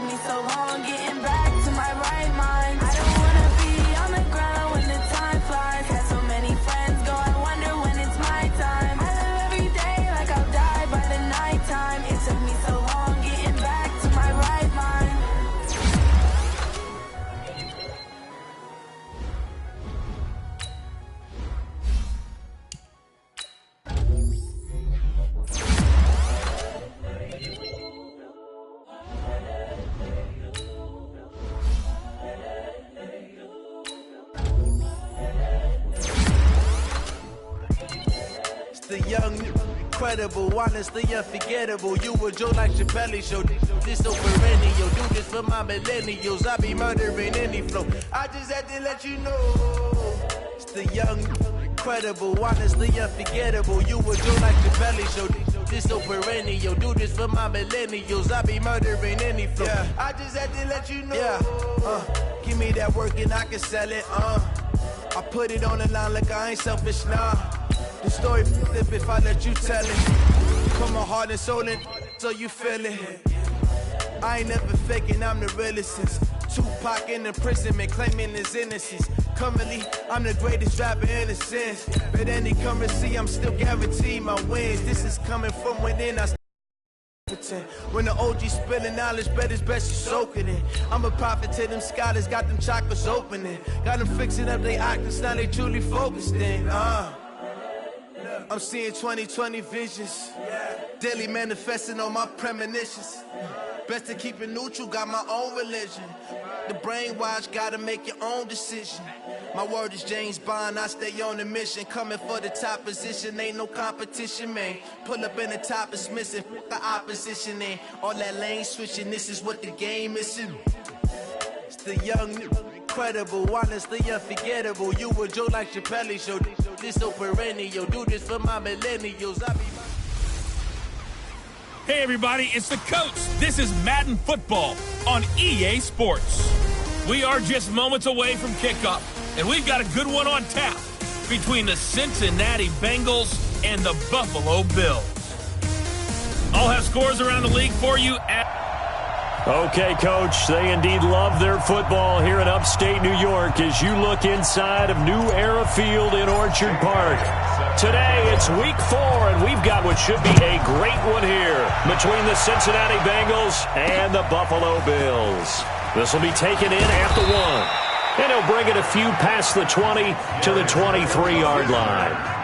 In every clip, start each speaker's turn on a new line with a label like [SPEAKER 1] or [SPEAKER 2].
[SPEAKER 1] me so long getting back to my right mind. I don't wanna be on the ground when the time flies. Had so many friends go, I wonder when it's my time. I live every day like I'll die by the nighttime. It took me so long getting back to my right mind.
[SPEAKER 2] The young, incredible, honestly unforgettable. You a Joe like Chappelle show. This so perennial. Do this for my millennials. I be murdering any flow. I just had to let you know. It's the young, incredible, honestly unforgettable. You a Joe like Chappelle show. This so perennial. Do this for my millennials. I be murdering any flow. Yeah. I just had to let you know. Yeah. Give me that work and I can sell it. I put it on the line like I ain't selfish, nah. The story flip if I let you tell it. Put my heart and soul in so you feel it. I ain't never faking, I'm the realest since Tupac in imprisonment, claiming his innocence. Currently, I'm the greatest rapper in a sense. But any currency, I'm still guaranteed my wins. This is coming from within, I pretend. When the OG spilling knowledge, bet it's best you soak it in. I'm a prophet to them scholars, got them chakras opening. Got them fixing up they octaves, now they truly focused in. I'm seeing 2020 visions, daily manifesting on my premonitions. Best to keep it neutral, got my own religion. The brainwash, gotta make your own decision. My word is James Bond, I stay on the mission. Coming for the top position, ain't no competition, man. Pull up in the top is missing, the opposition in. All that lane switching, this is what the game is. It's the young, incredible, honestly unforgettable. You a Joe like Chappelle show. This so perennial. Do this for my millennials.
[SPEAKER 3] Hey everybody, it's the coach. This is Madden Football on EA Sports. We are just moments away from kickoff, and we've got a good one on tap between the Cincinnati Bengals and the Buffalo Bills. I'll have scores around the league for you at...
[SPEAKER 4] Okay, Coach, they indeed love their football here in upstate New York as you look inside of New Era Field in Orchard Park. Today, it's week 4, and we've got what should be a great one here between the Cincinnati Bengals and the Buffalo Bills. This will be taken in at the 1, and he'll bring it a few past the 20 to the 23-yard line.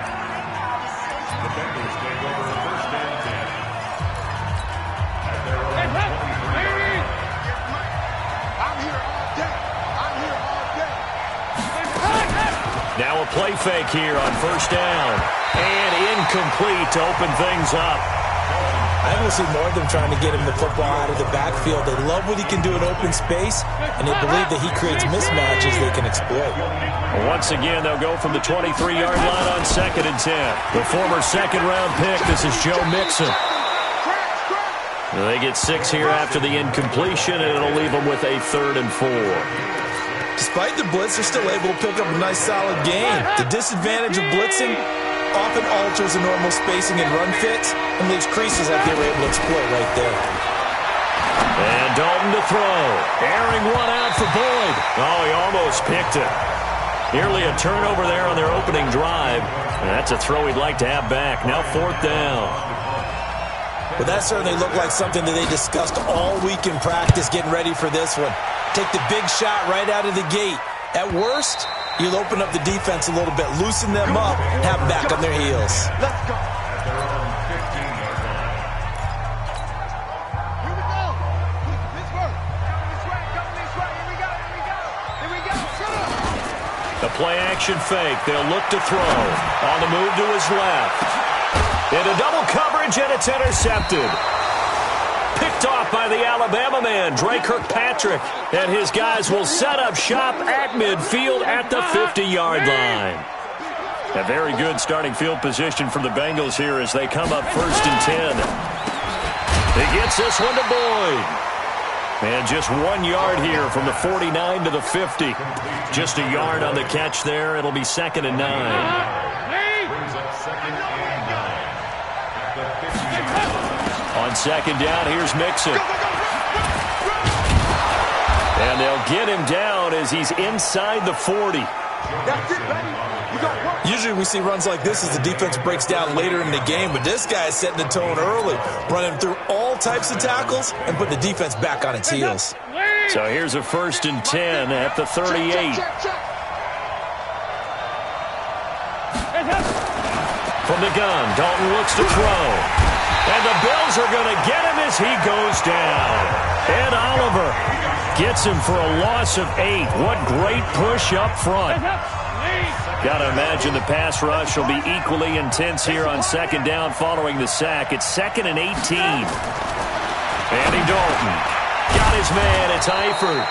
[SPEAKER 4] Now a play fake here on first down. And incomplete to open things up.
[SPEAKER 5] I haven't seen more of them trying to get him the football out of the backfield. They love what he can do in open space, and they believe that he creates mismatches they can exploit.
[SPEAKER 4] Once again, they'll go from the 23-yard line on 2nd and 10. The former second-round pick, this is Joe Mixon. They get 6 here after the incompletion, and it'll leave them with a 3rd and 4.
[SPEAKER 5] Despite the blitz, they're still able to pick up a nice, solid gain. The disadvantage of blitzing often alters the normal spacing and run fits and leaves creases that they were able to exploit right there.
[SPEAKER 4] And Dalton to throw. Airing one out for Boyd. Oh, he almost picked it. Nearly a turnover there on their opening drive. And that's a throw he'd like to have back. Now 4th down.
[SPEAKER 5] Well, that certainly looked like something that they discussed all week in practice getting ready for this one. Take the big shot right out of the gate. At worst, you'll open up the defense a little bit, loosen them up, and have them back on their heels.
[SPEAKER 6] Let's go.
[SPEAKER 4] The play-action fake. They'll look to throw. On the move to his left. Into double coverage, and it's intercepted. Picked off by the Alabama man, Dre Kirkpatrick. And his guys will set up shop at midfield at the 50-yard line. A very good starting field position for the Bengals here as they come up 1st and 10. He gets this one to Boyd. And just 1 yard here from the 49 to the 50. Just a yard on the catch there. It'll be 2nd and 9. On 2nd down, here's Mixon. And they'll get him down as he's inside the 40.
[SPEAKER 6] That's it, baby. You got work.
[SPEAKER 5] Usually we see runs like this as the defense breaks down later in the game, but this guy is setting the tone early, running through all types of tackles and putting the defense back on its heels.
[SPEAKER 4] So here's a 1st and 10 at the 38.
[SPEAKER 6] Check.
[SPEAKER 4] From the gun, Dalton looks to throw. And the Bills are going to get him as he goes down. Ed Oliver gets him for a loss of 8. What great push up front. Got to imagine the pass rush will be equally intense here on 2nd down following the sack. It's 2nd and 18. Andy Dalton got his man. It's Eifert.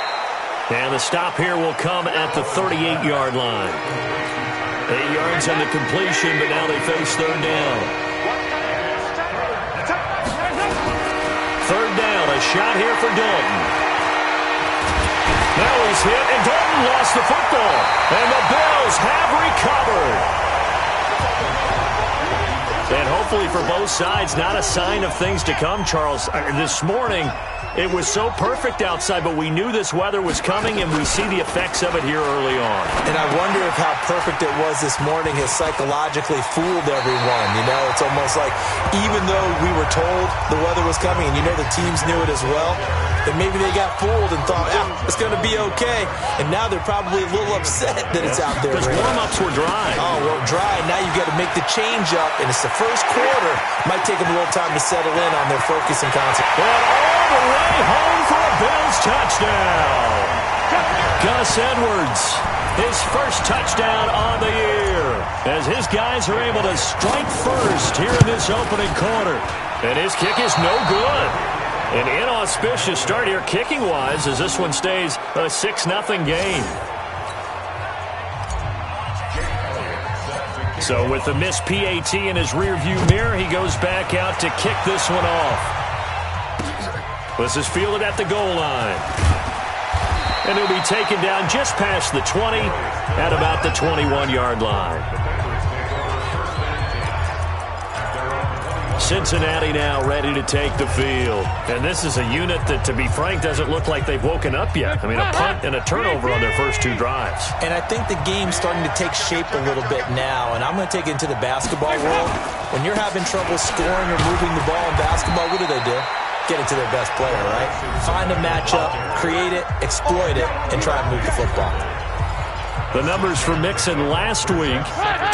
[SPEAKER 4] And the stop here will come at the 38-yard line. 8 yards on the completion, but now they face 3rd down. 3rd down, a shot here for Dalton. Now he's hit, and Dalton lost the football. And the Bills have recovered. And hopefully for both sides, not a sign of things to come, Charles. This morning, it was so perfect outside, but we knew this weather was coming, and we see the effects of it here early on.
[SPEAKER 5] And I wonder if how perfect it was this morning has psychologically fooled everyone. You know, it's almost like even though we were told the weather was coming, and you know the teams knew it as well, that maybe they got fooled and thought, it's going to be okay. And now they're probably a little upset that it's out there.
[SPEAKER 4] Because warm-ups were dry.
[SPEAKER 5] Oh, well, dry. Now you've got to make the change up, and it's the first quarter. Might take them a little time to settle in on their focus and concentration.
[SPEAKER 4] And all the way home for a Bills touchdown. Gus Edwards, his first touchdown on the year, as his guys are able to strike first here in this opening quarter. And his kick is no good. An inauspicious start here kicking-wise as this one stays a 6-0 game. So with the missed PAT in his rearview mirror, he goes back out to kick this one off. This is fielded at the goal line. And he'll be taken down just past the 20 at about the 21-yard line. Cincinnati now ready to take the field. And this is a unit that, to be frank, doesn't look like they've woken up yet. I mean, a punt and a turnover on their first 2 drives.
[SPEAKER 5] And I think the game's starting to take shape a little bit now. And I'm going to take it into the basketball world. When you're having trouble scoring or moving the ball in basketball, what do? Get it to their best player, right? Find a matchup, create it, exploit it, and try and move the football.
[SPEAKER 4] The numbers for Mixon last week,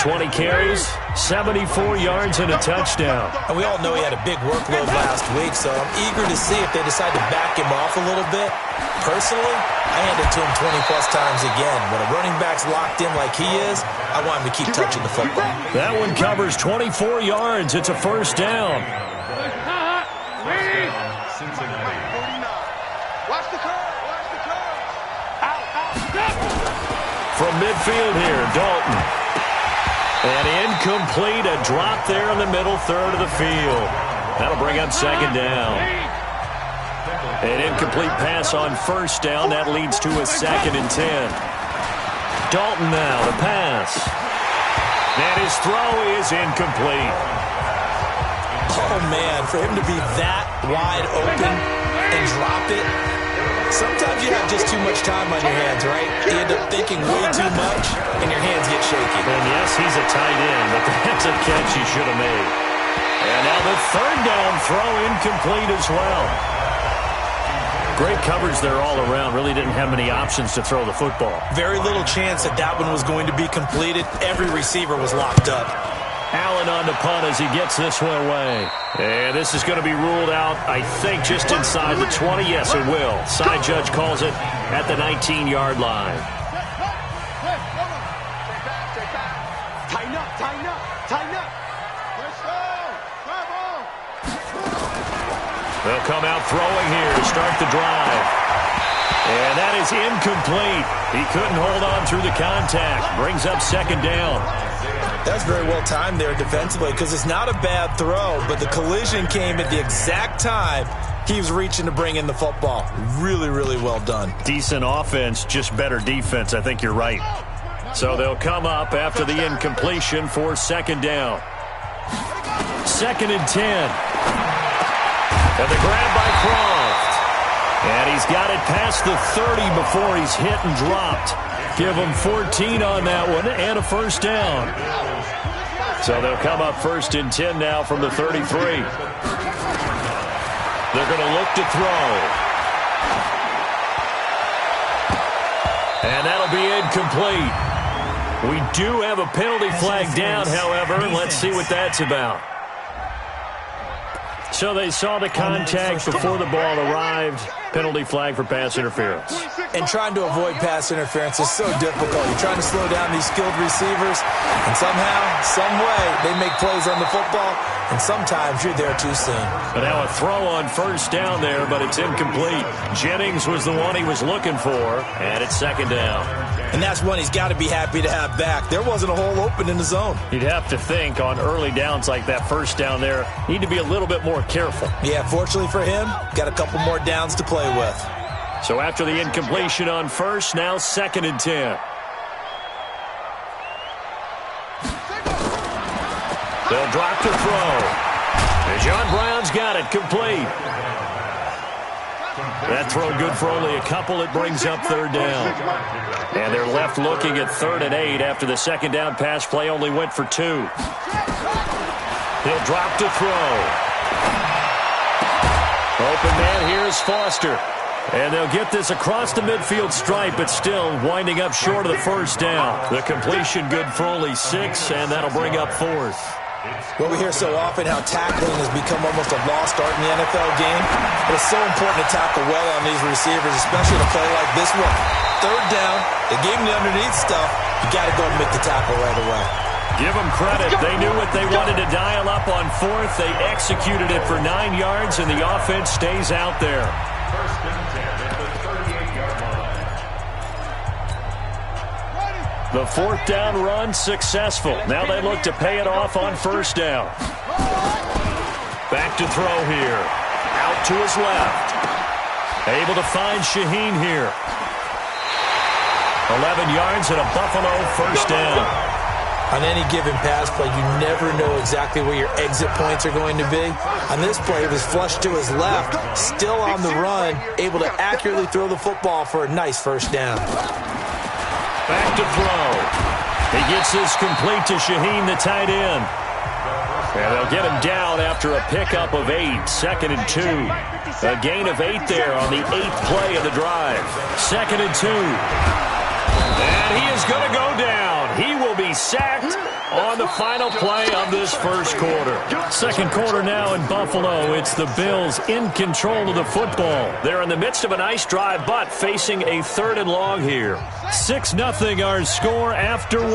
[SPEAKER 4] 20 carries, 74 yards, and a touchdown.
[SPEAKER 5] And we all know he had a big workload last week, so I'm eager to see if they decide to back him off a little bit. Personally, I hand it to him 20-plus times again. When a running back's locked in like he is, I want him to keep touching the football.
[SPEAKER 4] That one covers 24 yards. It's a 1st down. From midfield here, Dalton. And incomplete, a drop there in the middle third of the field. That'll bring up 2nd down. An incomplete pass on 1st down. That leads to a 2nd and 10. Dalton now, the pass. And his throw is incomplete.
[SPEAKER 5] Oh, man, for him to be that wide open and drop it. Sometimes you have just too much time on your hands, right? You end up thinking way too much, and your hands get shaky.
[SPEAKER 4] And yes, he's a tight end, but that's a catch he should have made. And now the 3rd down throw incomplete as well. Great coverage there all around. Really didn't have many options to throw the football.
[SPEAKER 5] Very little chance that that one was going to be completed. Every receiver was locked up.
[SPEAKER 4] Allen on the punt as he gets this one away. And this is going to be ruled out, I think, just inside the 20. Yes, it will. Side judge calls it at the 19-yard line.
[SPEAKER 6] Tighten up.
[SPEAKER 4] They'll come out throwing here to start the drive. And that is incomplete. He couldn't hold on through the contact. Brings up 2nd down.
[SPEAKER 5] That's very well timed there defensively because it's not a bad throw, but the collision came at the exact time he was reaching to bring in the football. Really, really well done.
[SPEAKER 4] Decent offense, just better defense. I think you're right. So they'll come up after the incompletion for 2nd down. 2nd and 10. And the grab by Croft. And he's got it past the 30 before he's hit and dropped. Give him 14 on that one and a first down. So they'll come up 1st and 10 now from the 33. They're going to look to throw. And that'll be incomplete. We do have a penalty flag down, however. Let's see what that's about. So they saw the contact before the ball arrived. Penalty flag for pass interference.
[SPEAKER 5] And trying to avoid pass interference is so difficult. You're trying to slow down these skilled receivers, and somehow, some way, they make plays on the football, and sometimes you're there too soon.
[SPEAKER 4] But now a throw on 1st down there, but it's incomplete. Jennings was the one he was looking for, and it's 2nd down.
[SPEAKER 5] And that's one he's got to be happy to have back. There wasn't a hole open in the zone.
[SPEAKER 4] You'd have to think on early downs like that 1st down there, need to be a little bit more careful.
[SPEAKER 5] Yeah, fortunately for him, got a couple more downs to play with.
[SPEAKER 4] So after the incompletion on 1st, now 2nd and 10. They'll drop to throw. And John Brown's got it complete. That throw good for only a couple. It brings up 3rd down. And they're left looking at 3rd and 8 after the 2nd down pass play only went for 2. He'll drop to throw. Open man here is Foster. And they'll get this across the midfield stripe, but still winding up short of the 1st down. The completion good for only 6, and that'll bring up 4th.
[SPEAKER 5] Well, we hear so often how tackling has become almost a lost art in the NFL game. But it's so important to tackle well on these receivers, especially in a play like this one. 3rd down, they gave him the underneath stuff. You got to go and make the tackle right away.
[SPEAKER 4] Give them credit. They knew what they wanted to dial up on 4th. They executed it for 9 yards, and the offense stays out there. The 4th down run successful. Now they look to pay it off on 1st down. Back to throw here. Out to his left. Able to find Shaheen here. 11 yards and a Buffalo 1st down.
[SPEAKER 5] On any given pass play, you never know exactly where your exit points are going to be. On this play, it was flushed to his left, still on the run, able to accurately throw the football for a nice 1st down.
[SPEAKER 4] Back to throw. He gets this complete to Shaheen, the tight end. And they'll get him down after a pickup of 8, 2nd and 2. A gain of 8 there on the 8th play of the drive. 2nd and 2. And he is going to go down. He will be sacked on the final play of this 1st quarter. 2nd quarter now in Buffalo. It's the Bills in control of the football. They're in the midst of a nice drive, but facing a 3rd and long here. 6-0 our score after 1.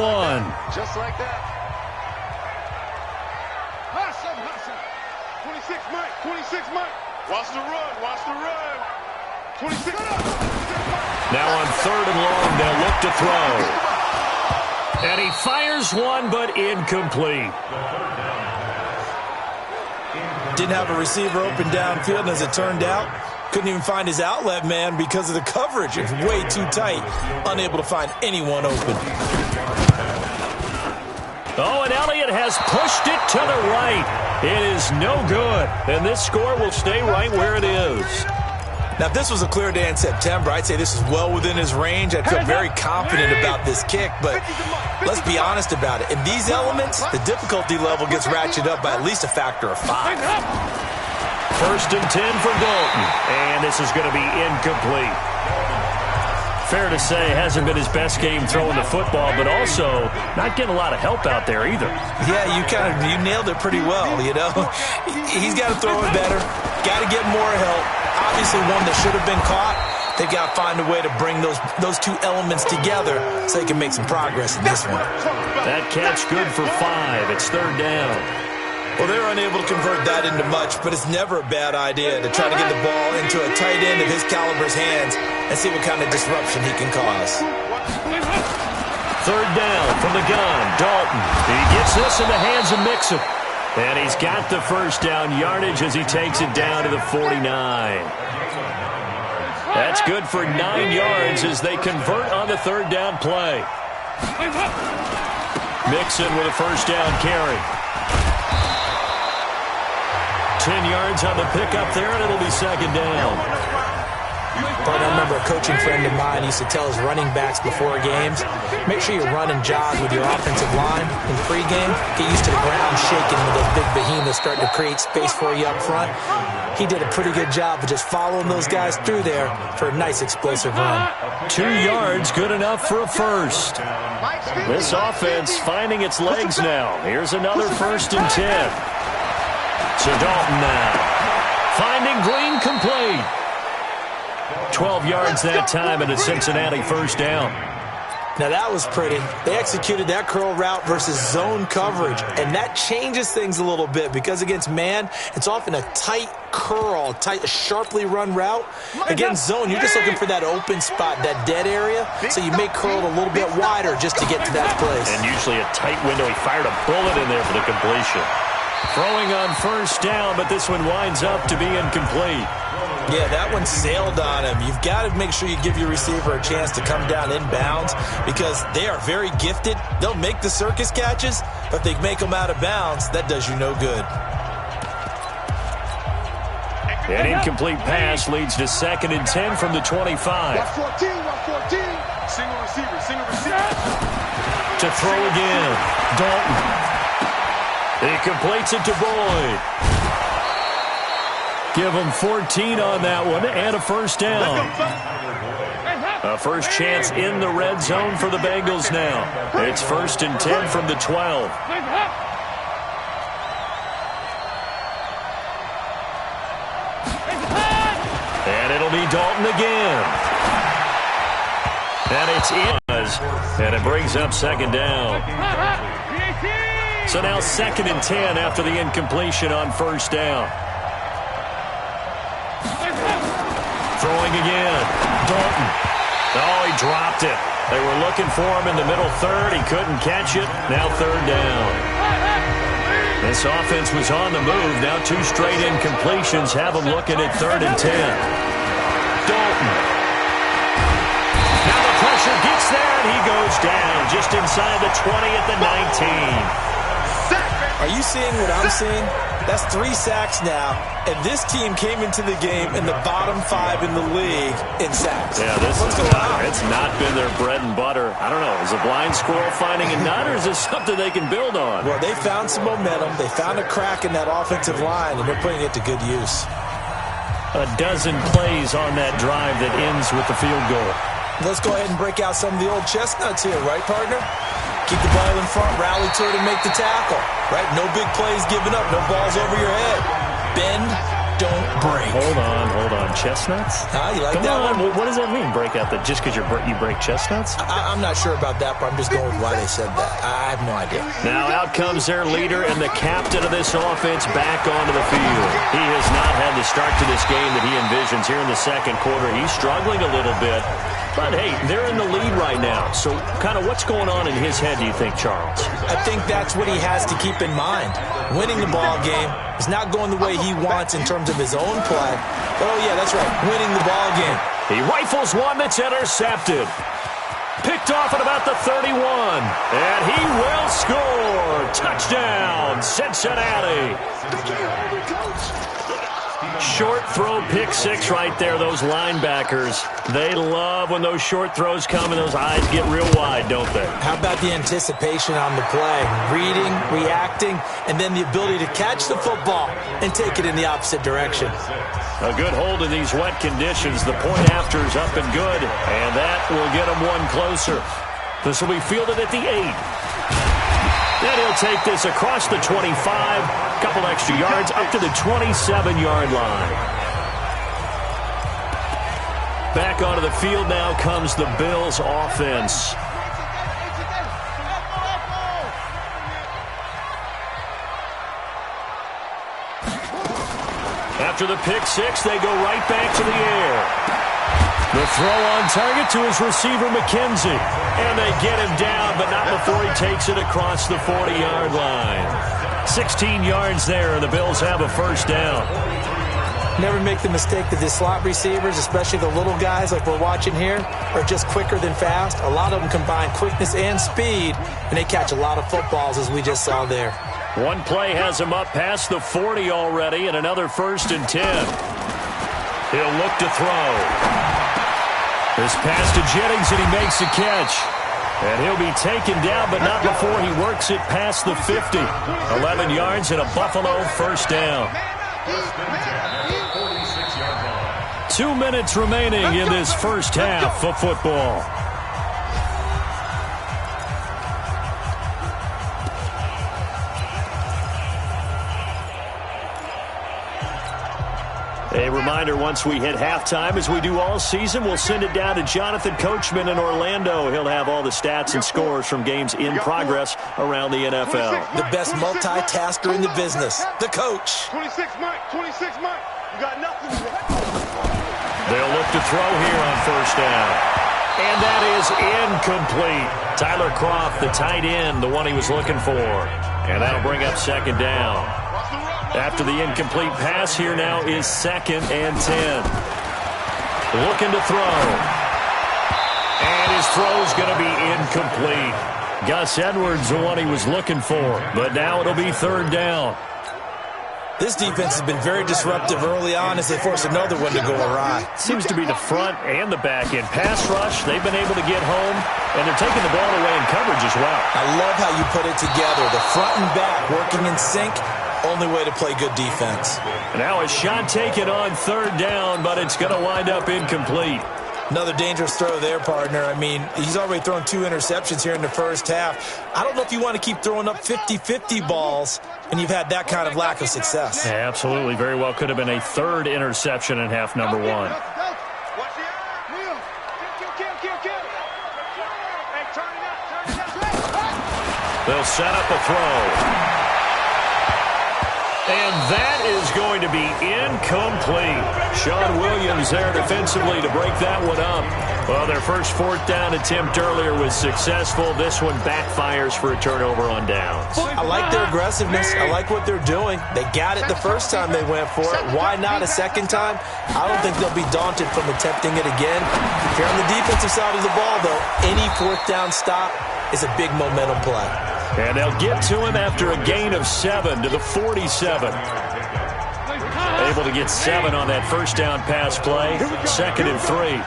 [SPEAKER 6] Just like that. 26 Mike. 26 Mike. Watch the run. Watch the run. 26.
[SPEAKER 4] Now on 3rd and long, they'll look to throw. And he fires one, but incomplete.
[SPEAKER 5] Didn't have a receiver open downfield, and as it turned out, couldn't even find his outlet man because of the coverage. It's way too tight. Unable to find anyone open.
[SPEAKER 4] Oh, and Elliott has pushed it to the right. It is no good. And this score will stay right where it is.
[SPEAKER 5] Now, if this was a clear day in September, I'd say this is well within his range. I'd feel very confident about this kick, but let's be honest about it. In these elements, the difficulty level gets ratcheted up by at least a factor of 5.
[SPEAKER 4] 1st and 10 for Dalton, and this is going to be incomplete. Fair to say, hasn't been his best game throwing the football, but also not getting a lot of help out there either.
[SPEAKER 5] Yeah, you nailed it pretty well, you know. He's got to throw it better, got to get more help. Obviously one that should have been caught. They've got to find a way to bring those two elements together so they can make some progress in this one.
[SPEAKER 4] That catch good for 5. It's 3rd down.
[SPEAKER 5] Well, they're unable to convert that into much, but it's never a bad idea to try to get the ball into a tight end of his caliber's hands and see what kind of disruption he can cause.
[SPEAKER 4] 3rd down from the gun. Dalton. He gets this in the hands of Mixon. And he's got the 1st down yardage as he takes it down to the 49. That's good for 9 yards as they convert on the 3rd down play. Mixon with a 1st down carry. 10 yards on the pickup there, and it'll be 2nd down.
[SPEAKER 5] coaching friend of mine used to tell his running backs before games, make sure you run and jog with your offensive line in pregame. Get used to the ground shaking with those big behemoths starting to create space for you up front. He did a pretty good job of just following those guys through there for a nice explosive run.
[SPEAKER 4] 2 yards, good enough for a first. This offense finding its legs now. Here's another 1st and 10. To Dalton now. Finding Green complete. 12 yards that time and a Cincinnati 1st down.
[SPEAKER 5] Now that was pretty. They executed that curl route versus zone coverage, and that changes things a little bit because against man, it's often a tight curl, a sharply run route. Against zone, you're just looking for that open spot, that dead area, so you make curl a little bit wider just to get to that place.
[SPEAKER 4] And usually a tight window. He fired a bullet in there for the completion. Throwing on 1st down, but this one winds up to be incomplete.
[SPEAKER 5] Yeah, that one sailed on him. You've got to make sure you give your receiver a chance to come down inbounds because they are very gifted. They'll make the circus catches, but they make them out of bounds. That does you no good.
[SPEAKER 4] An incomplete pass leads to 2nd and 10 from the 25.
[SPEAKER 6] 114. Single receiver.
[SPEAKER 4] To throw again. Dalton. He completes it to Boyd. Give him 14 on that one and a 1st down. A first chance in the red zone for the Bengals now. It's 1st and 10 from the 12. And it'll be Dalton again. And it's in. And it brings up 2nd down. So now 2nd and 10 after the incompletion on 1st down. Throwing again. Dalton. Oh, he dropped it. They were looking for him in the middle 3rd. He couldn't catch it. Now 3rd down. This offense was on the move. Now 2 straight incompletions have them looking at 3rd and 10. Dalton. Now the pressure gets there, and he goes down just inside the 20 at the 19.
[SPEAKER 5] Are you seeing what I'm seeing? That's 3 sacks now, and this team came into the game in the bottom 5 in the league in sacks.
[SPEAKER 4] Yeah, it's not been their bread and butter. I don't know. Is a blind squirrel finding a nut, or is this something they can build on?
[SPEAKER 5] Well, they found some momentum. They found a crack in that offensive line, and they're putting it to good use.
[SPEAKER 4] A dozen plays on that drive that ends with the field goal.
[SPEAKER 5] Let's go ahead and break out some of the old chestnuts here, right, partner? Keep the ball in front, rally to it, and make the tackle. Right? No big plays given up, no balls over your head. Bend, don't break.
[SPEAKER 4] Hold on. Chestnuts?
[SPEAKER 5] You like
[SPEAKER 4] Come
[SPEAKER 5] that
[SPEAKER 4] on.
[SPEAKER 5] one?
[SPEAKER 4] What does that mean, break out? That just because you break chestnuts?
[SPEAKER 5] I'm not sure about that, but I'm just going with why they said that. I have no idea.
[SPEAKER 4] Now out comes their leader and the captain of this offense back onto the field. He has not had the start to this game that he envisions here in the 2nd quarter. He's struggling a little bit. But, hey, they're in the lead right now. So kind of what's going on in his head, do you think, Charles?
[SPEAKER 5] I think that's what he has to keep in mind. Winning the ball game is not going the way he wants in terms of his own play. But, oh, yeah, that's right, winning the ball game.
[SPEAKER 4] He rifles one that's intercepted. Picked off at about the 31. And he will score. Touchdown, Cincinnati. Short throw, pick 6 right there, those linebackers. They love when those short throws come and those eyes get real wide, don't they?
[SPEAKER 5] How about the anticipation on the play? Reading, reacting, and then the ability to catch the football and take it in the opposite direction.
[SPEAKER 4] A good hold in these wet conditions. The point after is up and good, and that will get them one closer. This will be fielded at the 8. Then he'll take this across the 25, a couple extra yards, up to the 27-yard line. Back onto the field now comes the Bills offense. After the pick 6, they go right back to the air. The throw on target to his receiver, McKenzie. And they get him down, but not before he takes it across the 40-yard line. 16 yards there, and the Bills have a 1st down.
[SPEAKER 5] Never make the mistake that the slot receivers, especially the little guys like we're watching here, are just quicker than fast. A lot of them combine quickness and speed, and they catch a lot of footballs, as we just saw there.
[SPEAKER 4] One play has him up past the 40 already, and another 1st and 10. He'll look to throw. This pass to Jennings, and he makes the catch. And he'll be taken down, but not before he works it past the 50. 11 yards and a Buffalo first down. 2 minutes remaining in this first half of football. A reminder, once we hit halftime, as we do all season, we'll send it down to Jonathan Coachman in Orlando. He'll have all the stats and scores from games in progress around the NFL.
[SPEAKER 5] The best multitasker in the business, the coach.
[SPEAKER 6] 26 Mike, 26 Mike. You got nothing.
[SPEAKER 4] They'll look to throw here on first down. And that is incomplete. Tyler Kroft, the tight end, the one he was looking for. And that'll bring up second down. After the incomplete pass, here now is 2nd and 10. Looking to throw. And his throw's going to be incomplete. Gus Edwards, the one he was looking for. But now it'll be 3rd down.
[SPEAKER 5] This defense has been very disruptive early on as they force another one to go awry.
[SPEAKER 4] Seems to be the front and the back end. Pass rush, they've been able to get home, and they're taking the ball away in coverage as well.
[SPEAKER 5] I love how you put it together. The front and back working in sync. Only way to play good defense.
[SPEAKER 4] Now a shot taken on 3rd down, but it's going to wind up incomplete.
[SPEAKER 5] Another dangerous throw there, partner. I mean, he's already thrown 2 interceptions here in the first half. I don't know if you want to keep throwing up 50-50 balls, and you've had that kind of lack of success.
[SPEAKER 4] Yeah, absolutely. Very well could have been a 3rd interception in half number 1. They'll set up a throw. And that is going to be incomplete. Sean Williams there defensively to break that one up. Well, their first 4th down attempt earlier was successful. This one backfires for a turnover on downs.
[SPEAKER 5] I like their aggressiveness. I like what they're doing. They got it the first time they went for it. Why not a second time? I don't think they'll be daunted from attempting it again. If you're on the defensive side of the ball, though, any 4th down stop is a big momentum play.
[SPEAKER 4] And they'll get to him after a gain of 7 to the 47. Able to get 7 on that first down pass play. 2nd and 3.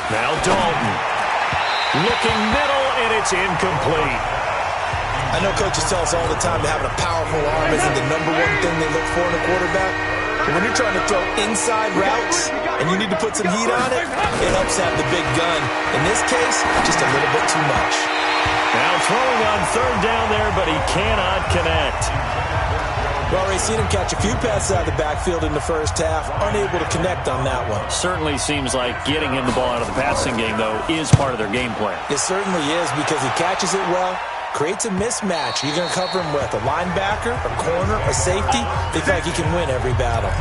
[SPEAKER 4] Now Dalton. Looking middle, and it's incomplete.
[SPEAKER 5] I know coaches tell us all the time that having a powerful arm isn't the #1 thing they look for in a quarterback. But when you're trying to throw inside routes and you need to put some heat on it, it helps have the big gun. In this case, just a little bit too much.
[SPEAKER 4] Now throwing on 3rd down there, but he cannot connect.
[SPEAKER 5] We've already seen him catch a few passes out of the backfield in the first half, unable to connect on that one.
[SPEAKER 4] Certainly seems like getting him the ball out of the passing game, though, is part of their game plan.
[SPEAKER 5] It certainly is because he catches it well, creates a mismatch. You're going to cover him with a linebacker, a corner, a safety. They feel like he can win every battle.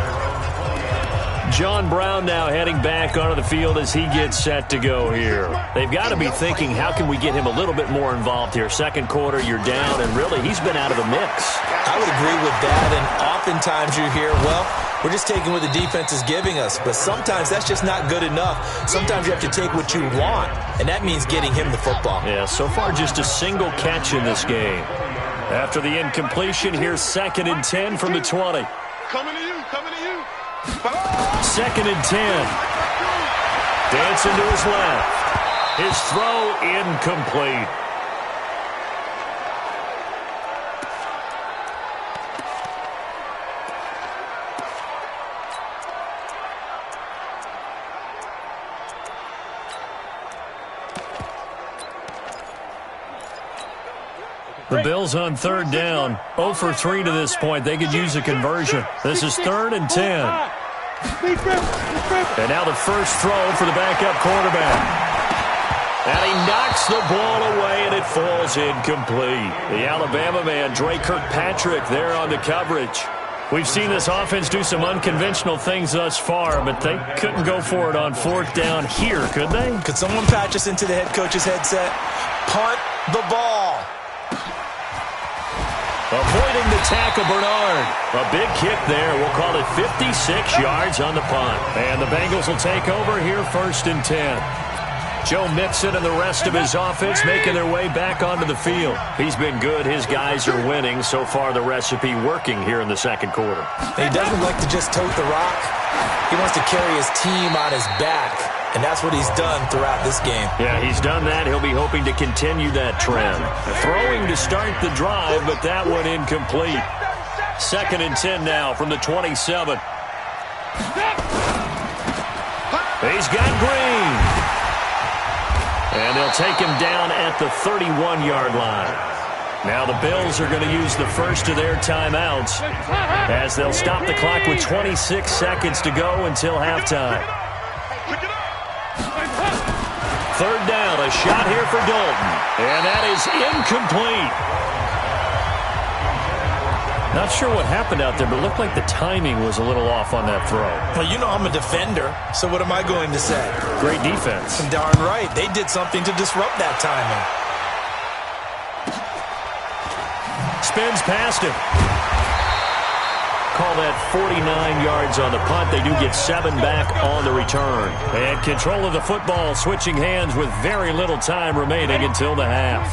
[SPEAKER 4] John Brown now heading back onto the field as he gets set to go here. They've got to be thinking, how can we get him a little bit more involved here? Second quarter, you're down, and really, he's been out of the mix.
[SPEAKER 5] I would agree with that, and oftentimes you hear, well, we're just taking what the defense is giving us. But sometimes that's just not good enough. Sometimes you have to take what you want, and that means getting him the football.
[SPEAKER 4] Yeah, so far just a single catch in this game. After the incompletion, here's 2nd and 10 from the 20.
[SPEAKER 6] Coming to you, coming to you.
[SPEAKER 4] 2nd and 10. Dancing to his left. His throw incomplete. The Bills on 3rd down. 0 for 3 to this point. They could use a conversion. This is 3rd and 10. And now the first throw for the backup quarterback. And he knocks the ball away, and it falls incomplete. The Alabama man, Dre Kirkpatrick, there on the coverage. We've seen this offense do some unconventional things thus far, but they couldn't go for it on 4th down here, could they?
[SPEAKER 5] Could someone patch us into the head coach's headset? Punt the ball.
[SPEAKER 4] Avoiding the tackle, Bernard. A big kick there. We'll call it 56 yards on the punt. And the Bengals will take over here 1st and 10. Joe Mixon and the rest of his offense making their way back onto the field. He's been good. His guys are winning. So far, the recipe working here in the second quarter.
[SPEAKER 5] He doesn't like to just tote the rock. He wants to carry his team on his back, and that's what he's done throughout this game. Yeah, he's done that. He'll be hoping to continue that trend. Throwing to start the drive, but that one incomplete. 2nd and 10 now from the 27. He's got Green. And they'll take him down at the 31-yard line. Now the Bills are going to use the first of their timeouts as they'll stop the clock with 26 seconds to go until halftime. 3rd down, a shot here for Dalton. And that is incomplete. Not sure what happened out there, but it looked like the timing was a little off on that throw. Well, you know I'm a defender, so what am I going to say? Great defense. Darn right. They did something to disrupt that timing. Spins past him. Call that 49 yards on the punt. They do get 7 back on the return. And control of the football, switching hands with very little time remaining until the half.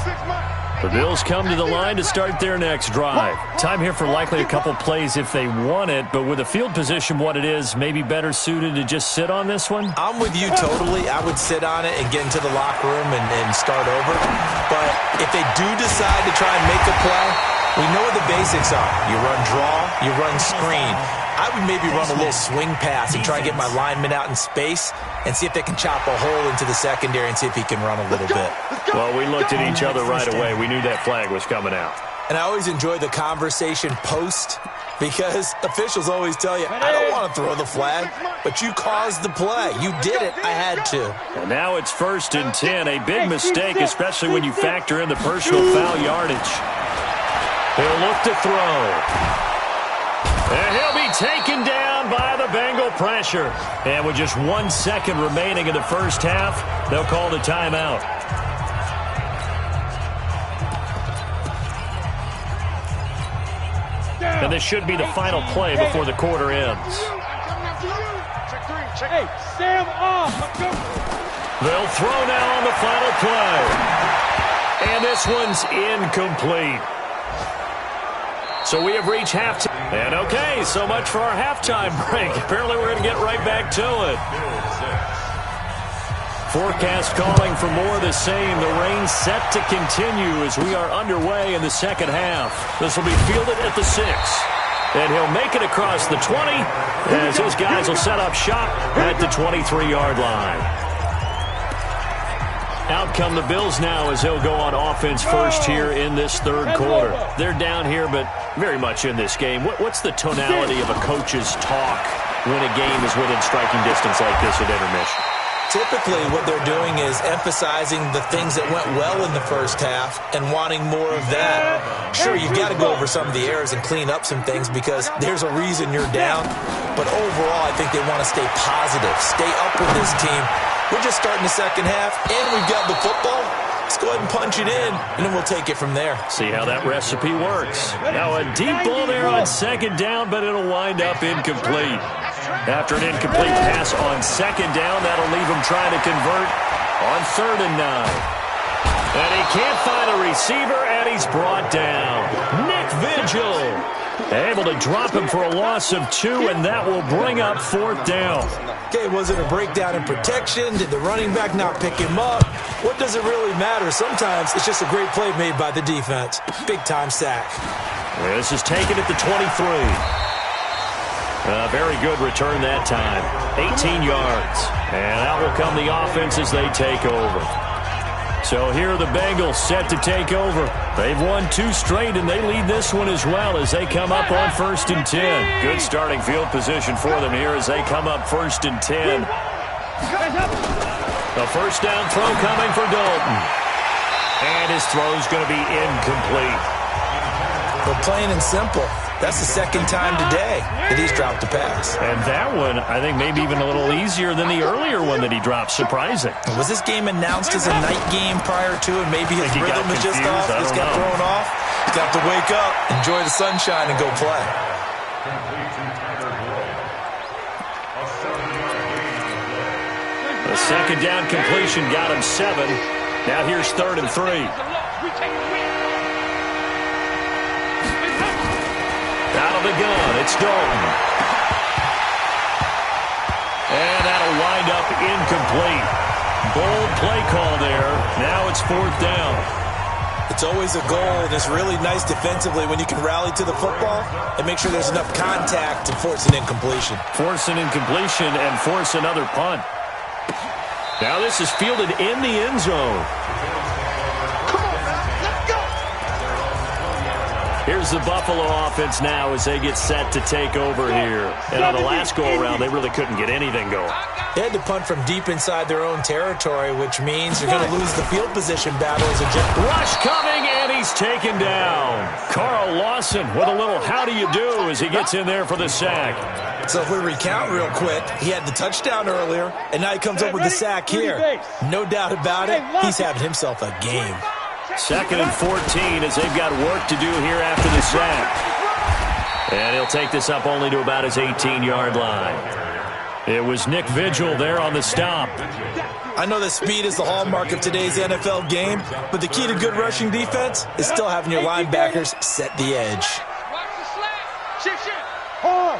[SPEAKER 5] The Bills come to the line to start their next drive. Time here for likely a couple plays if they want it, but with the field position what it is, maybe better suited to just sit on this one? I'm with you totally. I would sit on it and get into the locker room and start over. But if they do decide to try and make a play, we know what the basics are. You run draw, you run screen. I would maybe run a little swing pass and try and get my lineman out in space and see if they can chop a hole into the secondary and see if he can run a little bit. Well, we looked at each other right away. We knew that flag was coming out. And I always enjoy the conversation post because officials always tell you, I don't want to throw the flag, but you caused the play. You did it. I had to. And now it's 1st and 10. A big mistake, especially when you factor in the personal foul yardage. He'll look to throw. And he'll be taken down by the Bengal pressure. And with just 1 second remaining in the first half, they'll call the timeout. And this should be the final play before the quarter ends.
[SPEAKER 6] Hey, Sam off.
[SPEAKER 4] They'll throw now on the final play. And this one's incomplete. So we have reached halftime. And okay, so much for our halftime break. Apparently we're going to get right back to it. Forecast calling for more of the same. The rain set to continue as we are underway in the second half. This will be fielded at the 6. And he'll make it across the 20 as his guys will set up shop at the 23-yard line. Out come the Bills now as they'll go on offense first here in this third quarter. They're down here, but very much in this game. What's the tonality of a coach's talk when a game is within striking distance like this at intermission?
[SPEAKER 5] Typically, what they're doing is emphasizing the things that went well in the first half and wanting more of that. Sure, you've got to go over some of the errors and clean up some things because there's a reason you're down. But overall, I think they want to stay positive, stay up with this team. We're just starting the second half, and we've got the football. Let's go ahead and punch it in, and then we'll take it from there.
[SPEAKER 4] See how that recipe works. Now a deep ball there on 2nd down, but it'll wind up incomplete. After an incomplete pass on 2nd down, that'll leave him trying to convert on 3rd and 9. And he can't find a receiver, and he's brought down. Nick Vigil able to drop him for a loss of 2, and that will bring up 4th down.
[SPEAKER 5] Okay, was it a breakdown in protection? Did the running back not pick him up? What does it really matter? Sometimes it's just a great play made by the defense. Big-time sack.
[SPEAKER 4] This is taken at the 23. Very good return that time. 18 yards. And out will come the offense as they take over. So here are the Bengals set to take over. They've won 2 straight, and they lead this one as well as they come up on 1st and 10. Good starting field position for them here as they come up 1st and 10. The first down throw coming for Dalton. And his throw's going to be incomplete.
[SPEAKER 5] But plain and simple, that's the 2nd time today that he's dropped a pass.
[SPEAKER 4] And that one, I think, maybe even a little easier than the earlier one that he dropped. Surprising.
[SPEAKER 5] Was this game announced as a night game prior to it? Maybe his rhythm was just off. Just got thrown off. He's got to wake up, enjoy the sunshine, and go play.
[SPEAKER 4] The second down completion got him 7. Now here's 3rd and 3. Out of the gun, it's Dalton. And that'll wind up incomplete. Bold play call there. Now it's 4th down.
[SPEAKER 5] It's always a goal, and it's really nice defensively when you can rally to the football and make sure there's enough contact to force an incompletion.
[SPEAKER 4] Force an incompletion and force another punt. Now this is fielded in the end zone. Here's the Buffalo offense now as they get set to take over here. And on the last go-around, they really couldn't get anything going.
[SPEAKER 5] They had to punt from deep inside their own territory, which means you're going to lose the field position battle as a
[SPEAKER 4] rush coming, and he's taken down. Carl Lawson with a little how do you do as he gets in there for the sack.
[SPEAKER 5] So if we recount real quick, he had the touchdown earlier, and now he comes up with the sack here. No doubt about it, he's having himself a game.
[SPEAKER 4] 2nd and 14 as they've got work to do here after the sack. And he'll take this up only to about his 18-yard line. It was Nick Vigil there on the stop.
[SPEAKER 5] I know that speed is the hallmark of today's NFL game, but the key to good rushing defense is still having your linebackers set the edge.
[SPEAKER 6] Watch the slack. Shift. Hard.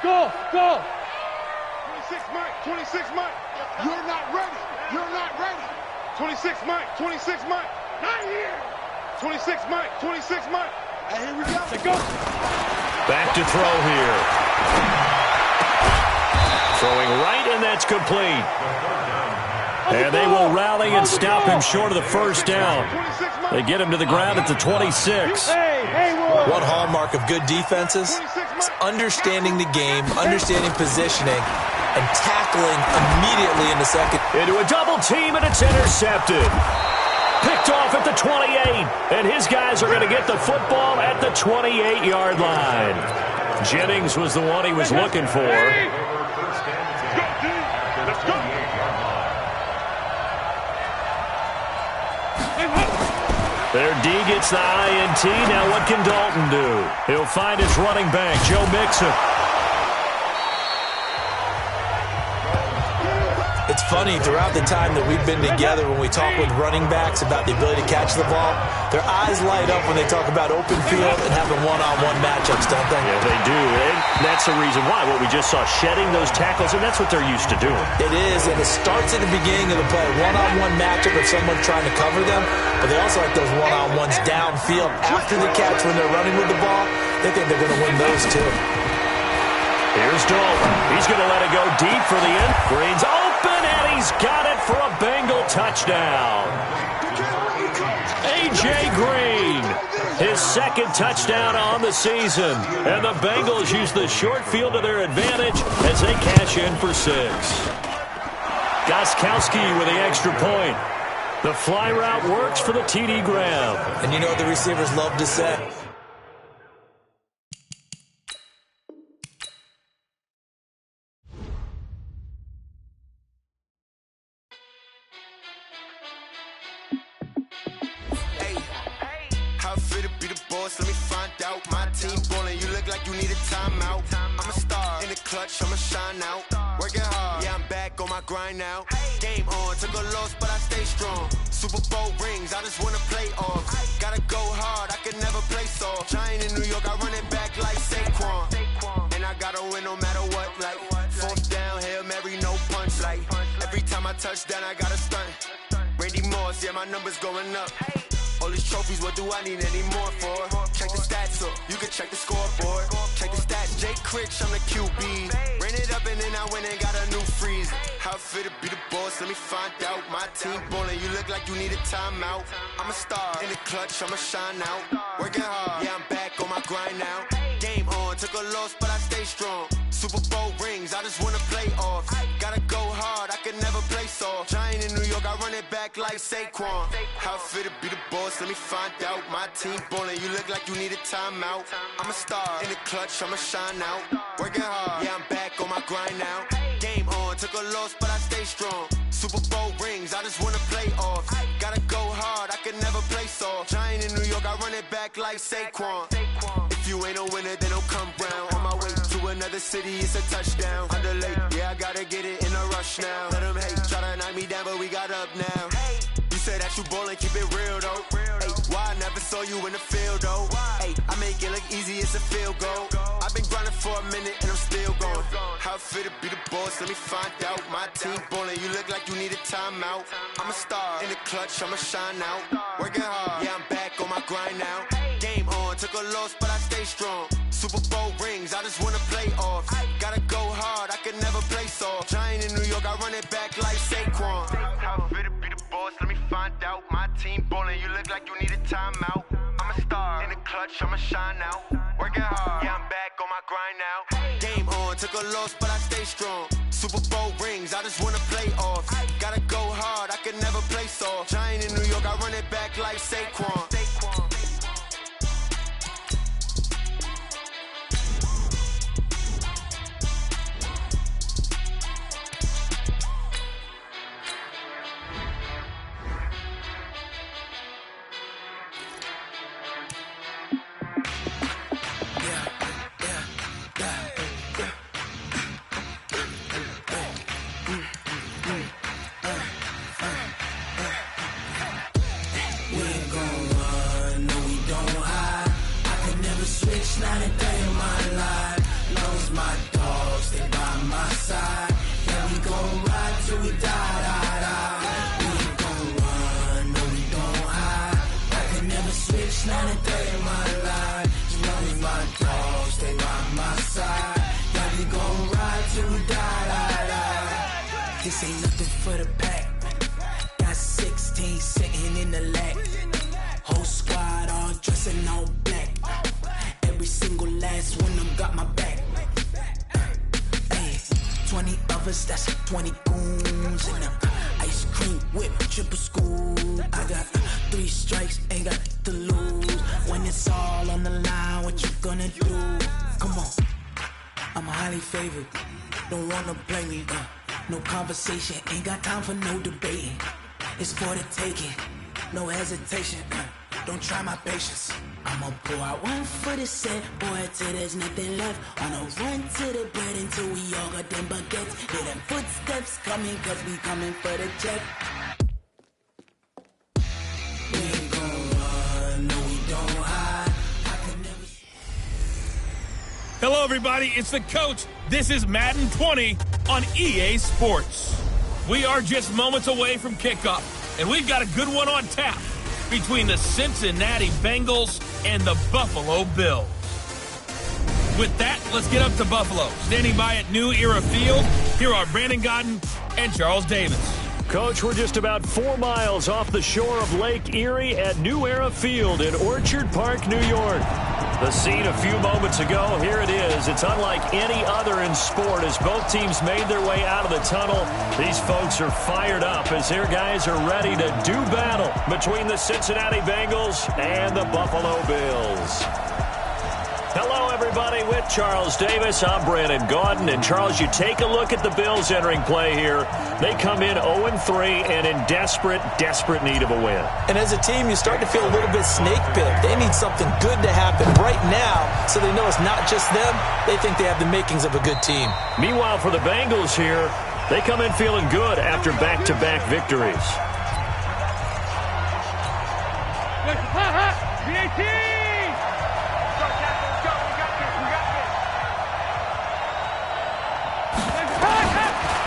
[SPEAKER 6] Go. 26 Mike. You're not ready. 26 Mike. Not here. 26 Mike. And here we go. Go.
[SPEAKER 4] Back to throw here. Throwing right, and that's complete. And they will rally and stop him short of the first down. They get him to the ground at the 26.
[SPEAKER 5] One hallmark of good defenses is understanding the game, understanding positioning, and tackling immediately in the second.
[SPEAKER 4] Into a double team, and it's intercepted. Picked off at the 28, and his guys are going to get the football at the 28-yard line. Jennings was the one he was looking for.
[SPEAKER 6] Let's go.
[SPEAKER 4] Their D gets the INT. Now what can Dalton do? He'll find his running back, Joe Mixon.
[SPEAKER 5] It's funny, throughout the time that we've been together, when we talk with running backs about the ability to catch the ball, their eyes light up when they talk about open field and having one-on-one matchups, don't they?
[SPEAKER 4] Yeah, they do. And that's the reason why. What we just saw, shedding those tackles, and that's what they're used to doing.
[SPEAKER 5] It is, and it starts at the beginning of the play. One-on-one matchup if someone's trying to cover them, but they also like those one-on-ones downfield after the catch when they're running with the ball. They think they're going to win those, too.
[SPEAKER 4] Here's Dalton. He's going to let it go deep for the end. Green's open, and he's got it for a Bengal touchdown. A.J. Green, his second touchdown on the season. And the Bengals use the short field to their advantage as they cash in for 6. Gostkowski with the extra point. The fly route works for the TD Graham.
[SPEAKER 5] And you know what the receivers love to say?
[SPEAKER 2] Let me find out. My team ballin', you look like you need a timeout. I'm a star in the clutch, I'ma shine out. Working hard, yeah, I'm back on my grind now. Game on, took a loss, but I stay strong. Super Bowl rings, I just wanna play off. Gotta go hard, I can never play soft. Giant in New York, I run it back like Saquon. And I gotta win no matter what, like 4th down, Hail Mary, no punch. Like every time I touch down, I gotta stunt. Randy Moss, yeah, my numbers going up. All these trophies, what do I need any more for? Check the stats up, you can check the scoreboard. Check the stats, Jay Critch, I'm the QB. Ran it up and then I went and got a new freeze. How it feel to be the boss, let me find out. My team ballin', you look like you need a timeout. I'm a star in the clutch, I'ma shine out. Working hard, yeah, I'm back on my grind now. Game on, took a loss, but I stay strong. Super Bowl rings, I just wanna play off. Gotta go hard, I can never play soft. Giant in New York, I run it back like Saquon. How it feel to be the boss, let me find out. My team ballin', you look like you need a timeout. I'm a star in the clutch, I'ma shine out. Working hard, yeah, I'm back on my grind now. Game on, took a loss, but I stay strong. Super Bowl rings, I just wanna play off. Gotta go hard, I can never play soft. Giant in New York, I run it back like Saquon. If you ain't a winner, then don't come round. On my way to another
[SPEAKER 7] city, it's a touchdown. Underlay, yeah, I gotta get it in a rush now. Let them hate, try to knock me down, but we got up now. You say that you ballin', keep it real though. Hey, why I never saw you in the field though? Hey, I make it look easy, it's a field goal. I've been grinding for a minute and I'm still going. How it feel to be the boss, let me find out. My team ballin', you look like you need a timeout. I'm a star in the clutch, I'ma shine out. Working hard, yeah, I'm back on my grind now. Game on, took a loss, but I stay strong. Super Bowl rings, I just wanna play off. Gotta go hard, I can never play soft. Giant in New York, I run it back like Saquon. How it feel to be the boss, let me find out. My team ballin', you look like you need a timeout. I'm a star in the clutch, I'ma shine out. Working hard, yeah, I'm back on my grind now. Game on, took a loss, but I stay strong. Super Bowl rings, I just wanna play off. Gotta go hard, I can never play soft. Giant in New York, I run it back like Saquon.
[SPEAKER 8] This ain't nothing for the pack. Got 16 sitting in the lag. Whole squad all dressing all black. Every single last one of them got my back. Hey, 20 of us, that's 20 goons in them. Ice cream whip, triple scoop. I got 3 strikes, ain't got to lose. When it's all on the line, what you gonna do? Come on, I'm highly favored. Don't wanna play me, no conversation, ain't got time for no debating. It's for the taking, no hesitation. Don't try my patience. I'ma pour out one for the set, boy, till there's nothing left. On a run to the bread until we all got them baguettes. Hear them footsteps coming, cause we coming for the check. We ain't gon' run, no we don't hide. I can never...
[SPEAKER 3] Hello, everybody. It's the coach. This is Madden 20 on EA Sports. We are just moments away from kickoff, and we've got a good one on tap between the Cincinnati Bengals and the Buffalo Bills. With that, let's get up to Buffalo. Standing by at New Era Field, here are Brandon Godden and Charles Davis.
[SPEAKER 4] Coach, we're just about 4 miles off the shore of Lake Erie at New Era Field in Orchard Park, New York. The scene a few moments ago, here it is. It's unlike any other in sport as both teams made their way out of the tunnel. These folks are fired up as their guys are ready to do battle between the Cincinnati Bengals and the Buffalo Bills. Hello, everybody. With Charles Davis, I'm Brandon Gaudin. And, Charles, you take a look at the Bills entering play here. They come in 0-3 and in desperate need of a win.
[SPEAKER 5] And as a team, you start to feel a little bit snake bit. They need something good to happen right now so they know it's not just them. They think they have the makings of a good team.
[SPEAKER 4] Meanwhile, for the Bengals here, they come in feeling good after back-to-back victories.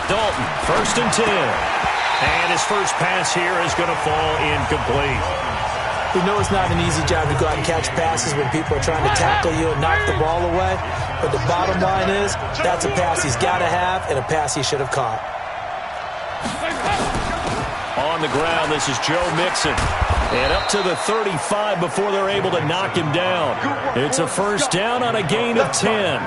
[SPEAKER 4] Dalton, 1st and 10. And his first pass here is going to fall incomplete.
[SPEAKER 5] We know it's not an easy job to go out and catch passes when people are trying to tackle you and knock the ball away. But the bottom line is, that's a pass he's got to have and a pass he should have caught.
[SPEAKER 4] On the ground, this is Joe Mixon. And up to the 35 before they're able to knock him down. It's a first down on a gain of 10.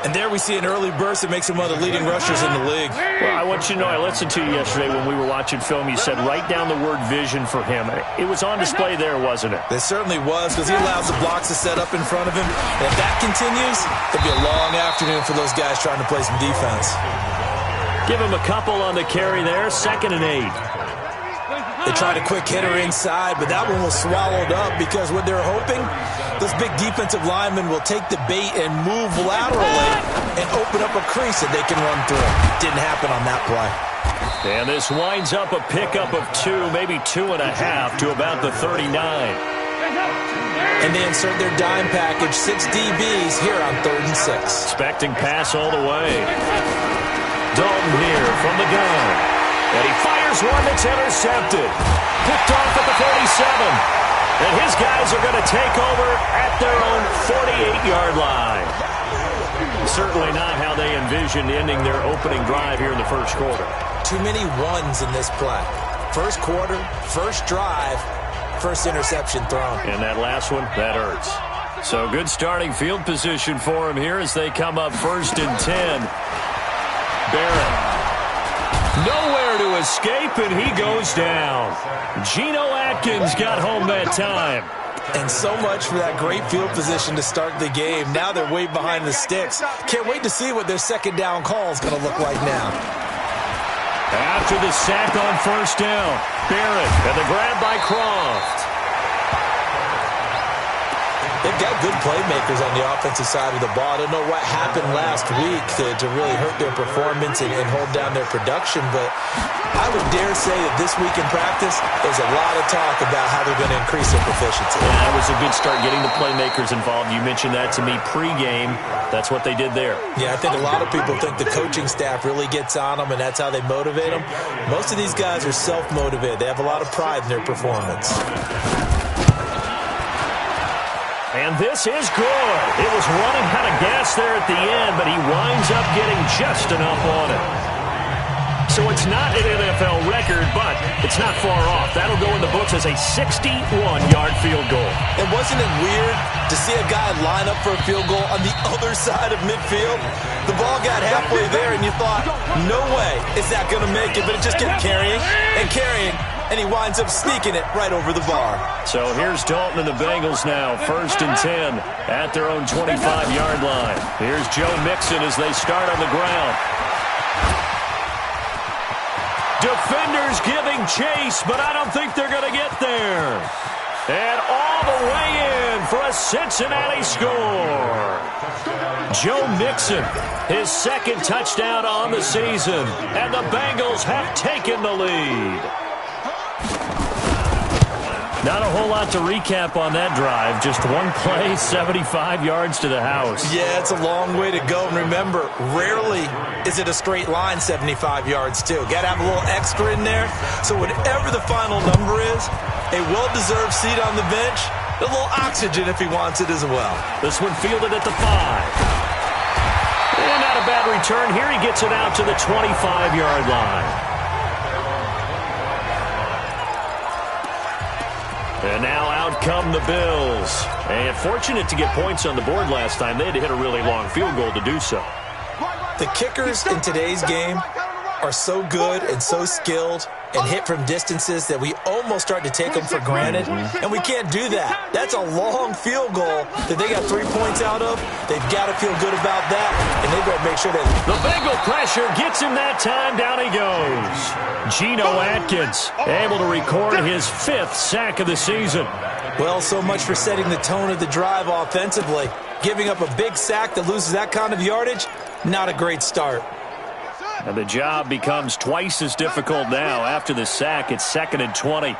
[SPEAKER 5] And there we see an early burst that makes him one of the leading rushers in the league.
[SPEAKER 4] Well, I want you to know, I listened to you yesterday when we were watching film. You said write down the word vision for him. It was on display there, wasn't it?
[SPEAKER 5] It certainly was, because he allows the blocks to set up in front of him. And if that continues, it'll be a long afternoon for those guys trying to play some defense.
[SPEAKER 4] Give him a couple on the carry there, 2nd and 8.
[SPEAKER 5] They tried a quick hitter inside, but that one was swallowed up because what they're hoping, those big defensive linemen will take the bait and move laterally and open up a crease that they can run through. Didn't happen on that play.
[SPEAKER 4] And this winds up a pickup of 2, maybe 2.5 to about the 39.
[SPEAKER 5] And they insert their dime package, 6 DBs here on 3rd and 6.
[SPEAKER 4] Expecting pass all the way. Dalton here from the gun. And he fires one that's intercepted. Picked off at the 47. And his guys are going to take over at their own 48-yard line. Certainly not how they envisioned ending their opening drive here in the first quarter.
[SPEAKER 5] Too many ones in this play. First quarter, first drive, first interception thrown.
[SPEAKER 4] And that last one, that hurts. So good starting field position for him here as they come up 1st and 10. Barrett. Nowhere to escape, and he goes down. Geno Atkins got home that time.
[SPEAKER 5] And so much for that great field position to start the game. Now they're way behind the sticks. Can't wait to see what their second down call is going to look like now.
[SPEAKER 4] After the sack on 1st down, Barrett and the grab by Croft.
[SPEAKER 5] They've got good playmakers on the offensive side of the ball. I don't know what happened last week to really hurt their performance and hold down their production, but I would dare say that this week in practice, there's a lot of talk about how they're going to increase their proficiency.
[SPEAKER 4] Yeah, that was a good start getting the playmakers involved. You mentioned that to me pregame. That's what they did there.
[SPEAKER 5] Yeah, I think a lot of people think the coaching staff really gets on them, and that's how they motivate them. Most of these guys are self-motivated. They have a lot of pride in their performance.
[SPEAKER 4] And this is good. It was running out of gas there at the end, but he winds up getting just enough on it. So it's not an NFL record, but it's not far off. That'll go in the books as a 61-yard field goal.
[SPEAKER 5] And wasn't it weird to see a guy line up for a field goal on the other side of midfield? The ball got halfway there, and you thought, no way is that going to make it, but it just kept carrying and carrying, and he winds up sneaking it right over the bar.
[SPEAKER 4] So here's Dalton and the Bengals now, 1st and 10 at their own 25-yard line. Here's Joe Mixon as they start on the ground. Defenders giving chase, but I don't think they're going to get there. And all the way in for a Cincinnati score. Joe Mixon, his second touchdown on the season, and the Bengals have taken the lead. Not a whole lot to recap on that drive. Just one play, 75 yards to the house.
[SPEAKER 5] Yeah, it's a long way to go. And remember, rarely is it a straight line 75 yards, too. Got to have a little extra in there. So whatever the final number is, a well-deserved seat on the bench, a little oxygen if he wants it as well.
[SPEAKER 4] This one fielded at the 5. And not a bad return. Here he gets it out to the 25-yard line. And now out come the Bills. And fortunate to get points on the board last time. They had to hit a really long field goal to do so.
[SPEAKER 5] The kickers in today's game are so good and so skilled and hit from distances that we almost start to take them for granted. And we can't do that. That's a long field goal that they got 3 points out of. They've got to feel good about that, and they've got to make sure that...
[SPEAKER 4] The Bengal pressure gets him that time. Down he goes. Geno Atkins able to record his 5th sack of the season.
[SPEAKER 5] Well, so much for setting the tone of the drive offensively. Giving up a big sack that loses that kind of yardage, not a great start.
[SPEAKER 4] And the job becomes twice as difficult now. After the sack, it's 2nd and 20.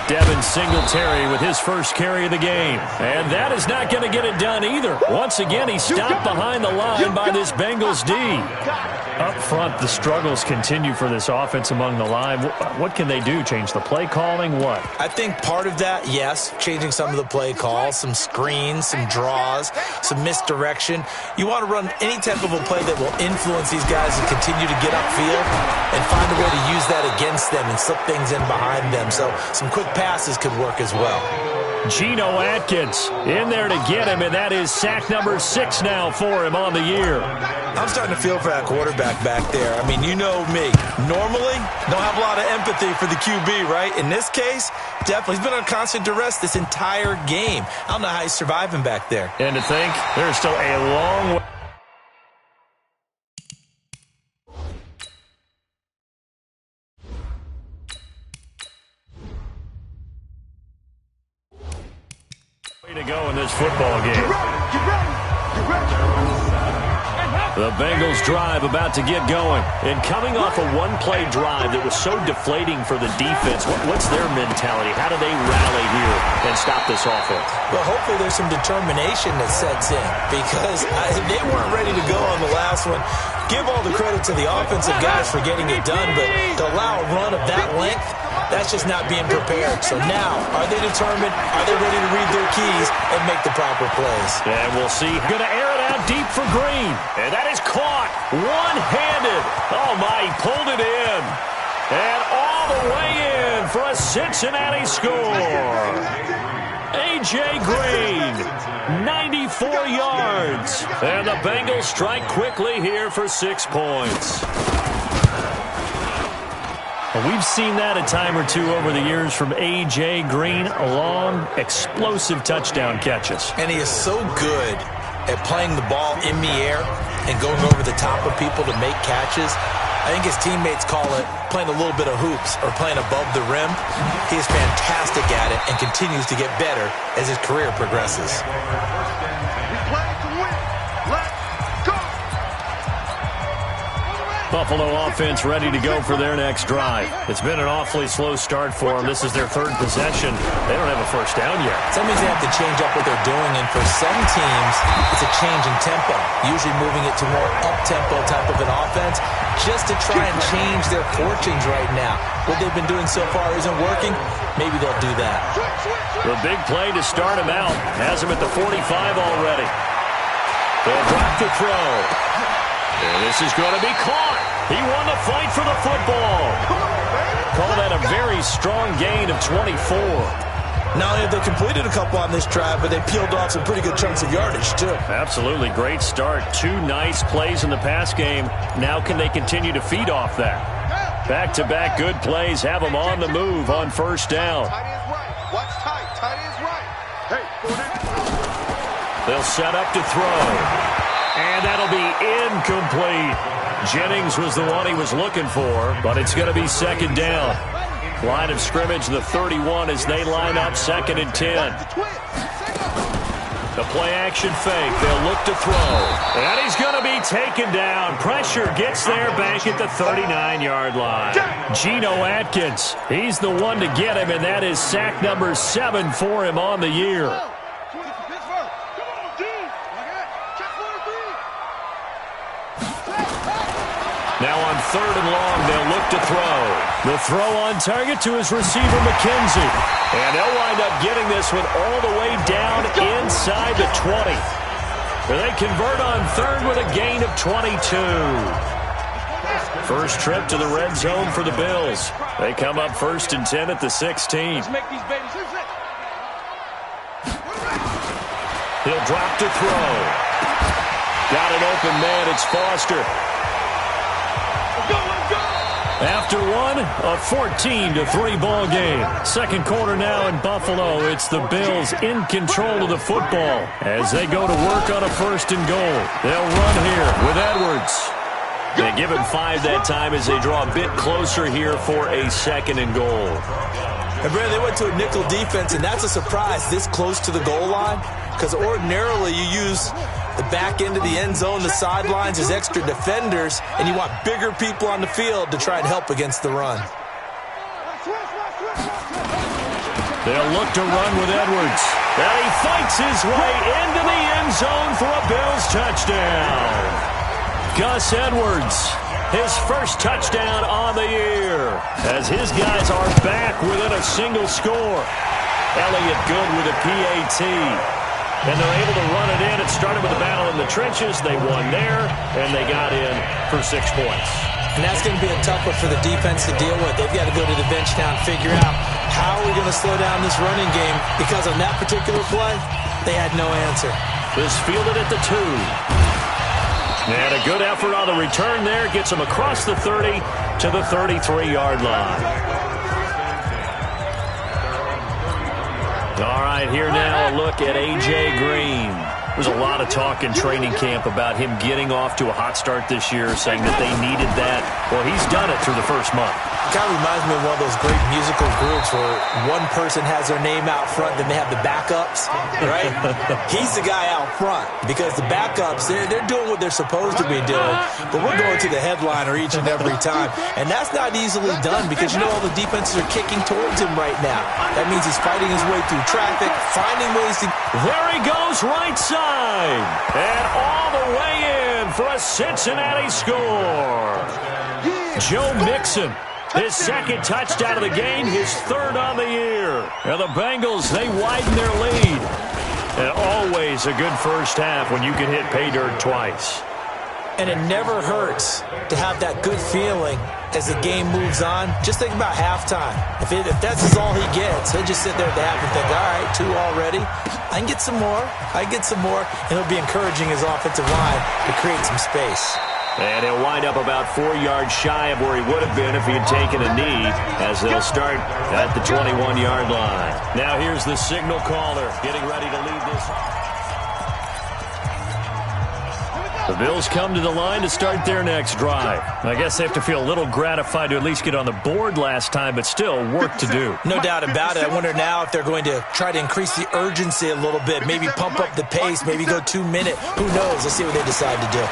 [SPEAKER 4] Devin Singletary with his first carry of the game. And that is not going to get it done either. Once again, he's stopped behind the line by this Bengals D. Up front, the struggles continue for this offense among the line. What can they do? Change the play calling? What?
[SPEAKER 5] I think part of that, yes, changing some of the play calls, some screens, some draws, some misdirection. You want to run any type of a play that will influence these guys and continue to get upfield and find a way to use that against them and slip things in behind them. So some quick passes could work as well.
[SPEAKER 4] Geno Atkins in there to get him, and that is sack number 6 now for him on the year.
[SPEAKER 5] I'm starting to feel for that quarterback back there. I mean, you know me. Normally, don't have a lot of empathy for the QB, right? In this case, definitely. He's been on constant duress this entire game. I don't know how he's surviving back there.
[SPEAKER 4] And to think, there's still a long way. To go in this football game. The Bengals drive about to get going. And coming off a one-play drive that was so deflating for the defense, what's their mentality? How do they rally here and stop this offense?
[SPEAKER 5] Well, hopefully there's some determination that sets in because they weren't ready to go on the last one. Give all the credit to the offensive guys for getting it done, but to allow a run of that length, that's just not being prepared. So now, are they determined? Are they ready to read their keys and make the proper plays?
[SPEAKER 4] And we'll see. Going to air it out deep for Green. And that is caught one-handed. Oh, my, he pulled it in. And all the way in for a Cincinnati score. A.J. Green, 94 yards. And the Bengals strike quickly here for 6 points.
[SPEAKER 9] We've seen that a time or two over the years from A.J. Green, long, explosive touchdown catches.
[SPEAKER 5] And he is so good at playing the ball in the air and going over the top of people to make catches. I think his teammates call it playing a little bit of hoops or playing above the rim. He is fantastic at it and continues to get better as his career progresses.
[SPEAKER 6] We play to win. Let's go.
[SPEAKER 9] Buffalo offense ready to go for their next drive. It's been an awfully slow start for them. This is their third possession. They don't have a first down yet.
[SPEAKER 5] That means they have to change up what they're doing, and for some teams, it's a change in tempo, usually moving it to more up-tempo type of an offense, just to try and change their fortunes right now. What they've been doing so far isn't working. Maybe they'll do that.
[SPEAKER 4] The big play to start him out has him at the 45 already. They'll drop to throw. And this is going to be caught. He won the fight for the football. Call that a very strong gain of 24.
[SPEAKER 5] Not only have they completed a couple on this drive, but they peeled off some pretty good chunks of yardage, too.
[SPEAKER 4] Absolutely. Great start. 2 nice plays in the pass game. Now can they continue to feed off that? Back-to-back good plays have them on the move on first down.
[SPEAKER 6] Tight is right. Watch tight. Tight is right. Hey,
[SPEAKER 4] they'll set up to throw. And that'll be incomplete. Jennings was the one he was looking for, but it's going to be second down. Line of scrimmage, the 31 as they line up 2nd and 10. The play action fake. They'll look to throw. And he's going to be taken down. Pressure gets there back at the 39-yard line. Geno Atkins, he's the one to get him, and that is sack number 7 for him on the year. Now on 3rd and long, they'll look to throw. The throw on target to his receiver, McKenzie. And they'll wind up getting this one all the way down inside the 20. They convert on 3rd with a gain of 22. First trip to the red zone for the Bills. They come up 1st and 10 at the 16. He'll drop to throw. Got an open man, it's Foster. After one, a 14-3 ball game. Second quarter now in Buffalo. It's the Bills in control of the football as they go to work on a 1st and goal. They'll run here with Edwards. They give him 5 that time as they draw a bit closer here for a 2nd and goal.
[SPEAKER 5] And Brad, they went to a nickel defense, and that's a surprise this close to the goal line because ordinarily you use the back end of the end zone, the sidelines as extra defenders, and you want bigger people on the field to try and help against the run.
[SPEAKER 4] They'll look to run with Edwards. And he fights his way into the end zone for a Bills touchdown. Gus Edwards, his first touchdown on the year, as his guys are back within a single score. Elliott good with a PAT. And they're able to run it in. It started with a battle in the trenches. They won there, and they got in for 6 points.
[SPEAKER 5] And that's going to be a tough one for the defense to deal with. They've got to go to the bench now and figure out how are we going to slow down this running game, because on that particular play, they had no answer.
[SPEAKER 4] This fielded at the 2. And a good effort on the return there. Gets them across the 30 to the 33-yard line. All right, here now a look at A.J. Green.
[SPEAKER 9] There's a lot of talk in training camp about him getting off to a hot start this year, saying that they needed that. Well, he's done it through the first month.
[SPEAKER 5] It kind of reminds me of one of those great musical groups where one person has their name out front, then they have the backups, right? He's the guy out front because the backups, they're doing what they're supposed to be doing, but we're going to the headliner each and every time. And that's not easily done because, all the defenses are kicking towards him right now. That means he's fighting his way through traffic, finding ways to...
[SPEAKER 4] There he goes right side. And all the way in for a Cincinnati score. Joe Mixon. His second touchdown of the game, his third on the year. And the Bengals, they widen their lead. And always a good first half when you can hit pay dirt twice.
[SPEAKER 5] And it never hurts to have that good feeling as the game moves on. Just think about halftime. If that's all he gets, he'll just sit there at the half and think, all right, 2 already. I can get some more. And he'll be encouraging his offensive line to create some space.
[SPEAKER 4] And he'll wind up about 4 yards shy of where he would have been if he had taken a knee, as they'll start at the 21-yard line. Now here's the signal caller getting ready to lead this. The Bills come to the line to start their next drive. I guess they have to feel a little gratified to at least get on the board last time, but still work to do.
[SPEAKER 5] No doubt about it. I wonder now if they're going to try to increase the urgency a little bit, maybe pump up the pace, maybe go 2 minute. Who knows? Let's see what they decide to do.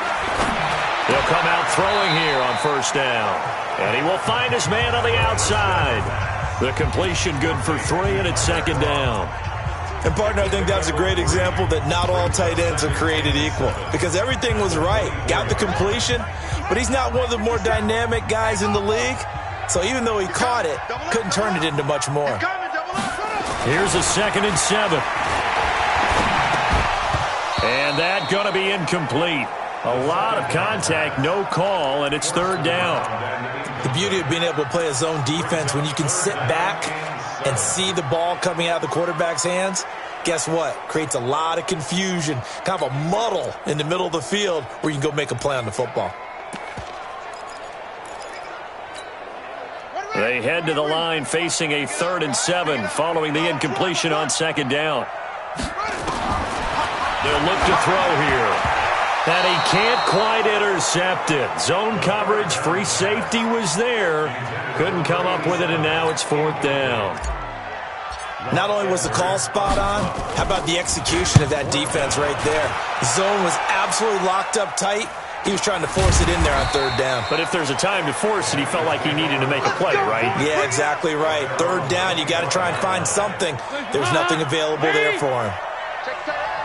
[SPEAKER 4] He'll come out throwing here on first down. And he will find his man on the outside. The completion good for 3, and it's second down.
[SPEAKER 5] And, partner, I think that's a great example that not all tight ends are created equal. Because everything was right. Got the completion, but he's not one of the more dynamic guys in the league. So even though he caught it, couldn't turn it into much more.
[SPEAKER 4] Here's a 2nd and 7. And that going to be incomplete. A lot of contact, no call, and it's third down.
[SPEAKER 5] The beauty of being able to play a zone defense when you can sit back and see the ball coming out of the quarterback's hands, guess what? Creates a lot of confusion, kind of a muddle in the middle of the field where you can go make a play on the football.
[SPEAKER 4] They head to the line facing a 3rd and 7 following the incompletion on second down. They'll look to throw here. And he can't quite intercept it. Zone coverage, free safety was there. Couldn't come up with it, and now it's 4th down.
[SPEAKER 5] Not only was the call spot on, how about the execution of that defense right there? The zone was absolutely locked up tight. He was trying to force it in there on 3rd down.
[SPEAKER 9] But if there's a time to force it, he felt like he needed to make a play, right?
[SPEAKER 5] Yeah, exactly right. 3rd down, you got to try and find something. There's nothing available there for him.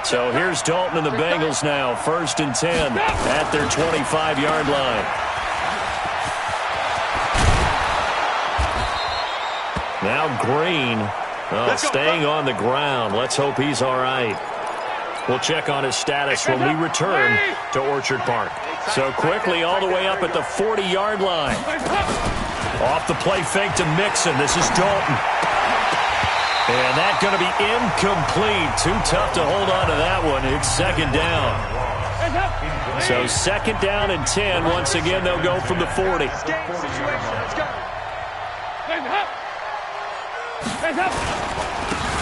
[SPEAKER 4] So here's Dalton and the Bengals now, 1st and 10 at their 25-yard line. Now Green staying on the ground. Let's hope he's all right. We'll check on his status when we return to Orchard Park. So quickly all the way up at the 40-yard line. Off the play fake to Mixon. This is Dalton. And that's going to be incomplete. Too tough to hold on to that one. It's second down. So 2nd down and 10. Once again, they'll go from the 40.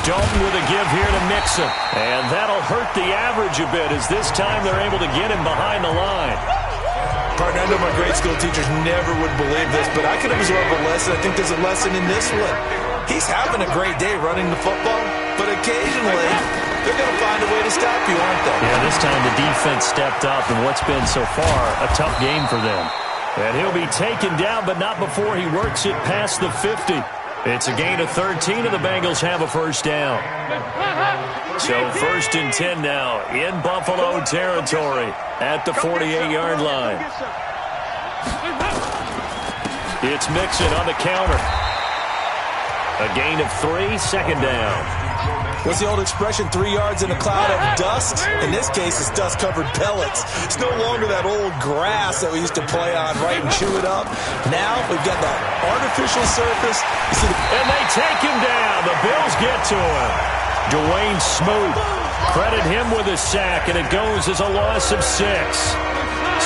[SPEAKER 4] Dalton with a give here to Mixon. And that'll hurt the average a bit as this time they're able to get him behind the line.
[SPEAKER 5] Partner, I know my grade school teachers never would believe this, but I can absorb a lesson. I think there's a lesson in this one. He's having a great day running the football, but occasionally they're going to find a way to stop you, aren't they?
[SPEAKER 9] Yeah, this time the defense stepped up in what's been so far a tough game for them.
[SPEAKER 4] And he'll be taken down, but not before he works it past the 50. It's a gain of 13, and the Bengals have a first down. So 1st and 10 now in Buffalo territory at the 48-yard line. It's Mixon on the counter. A gain of 3, second down.
[SPEAKER 5] What's the old expression, 3 yards in a cloud of dust? In this case, it's dust-covered pellets. It's no longer that old grass that we used to play on, right, and chew it up. Now we've got that artificial surface.
[SPEAKER 4] And they take him down. The Bills get to him. Dwayne Smoot, credit him with a sack, and it goes as a loss of 6.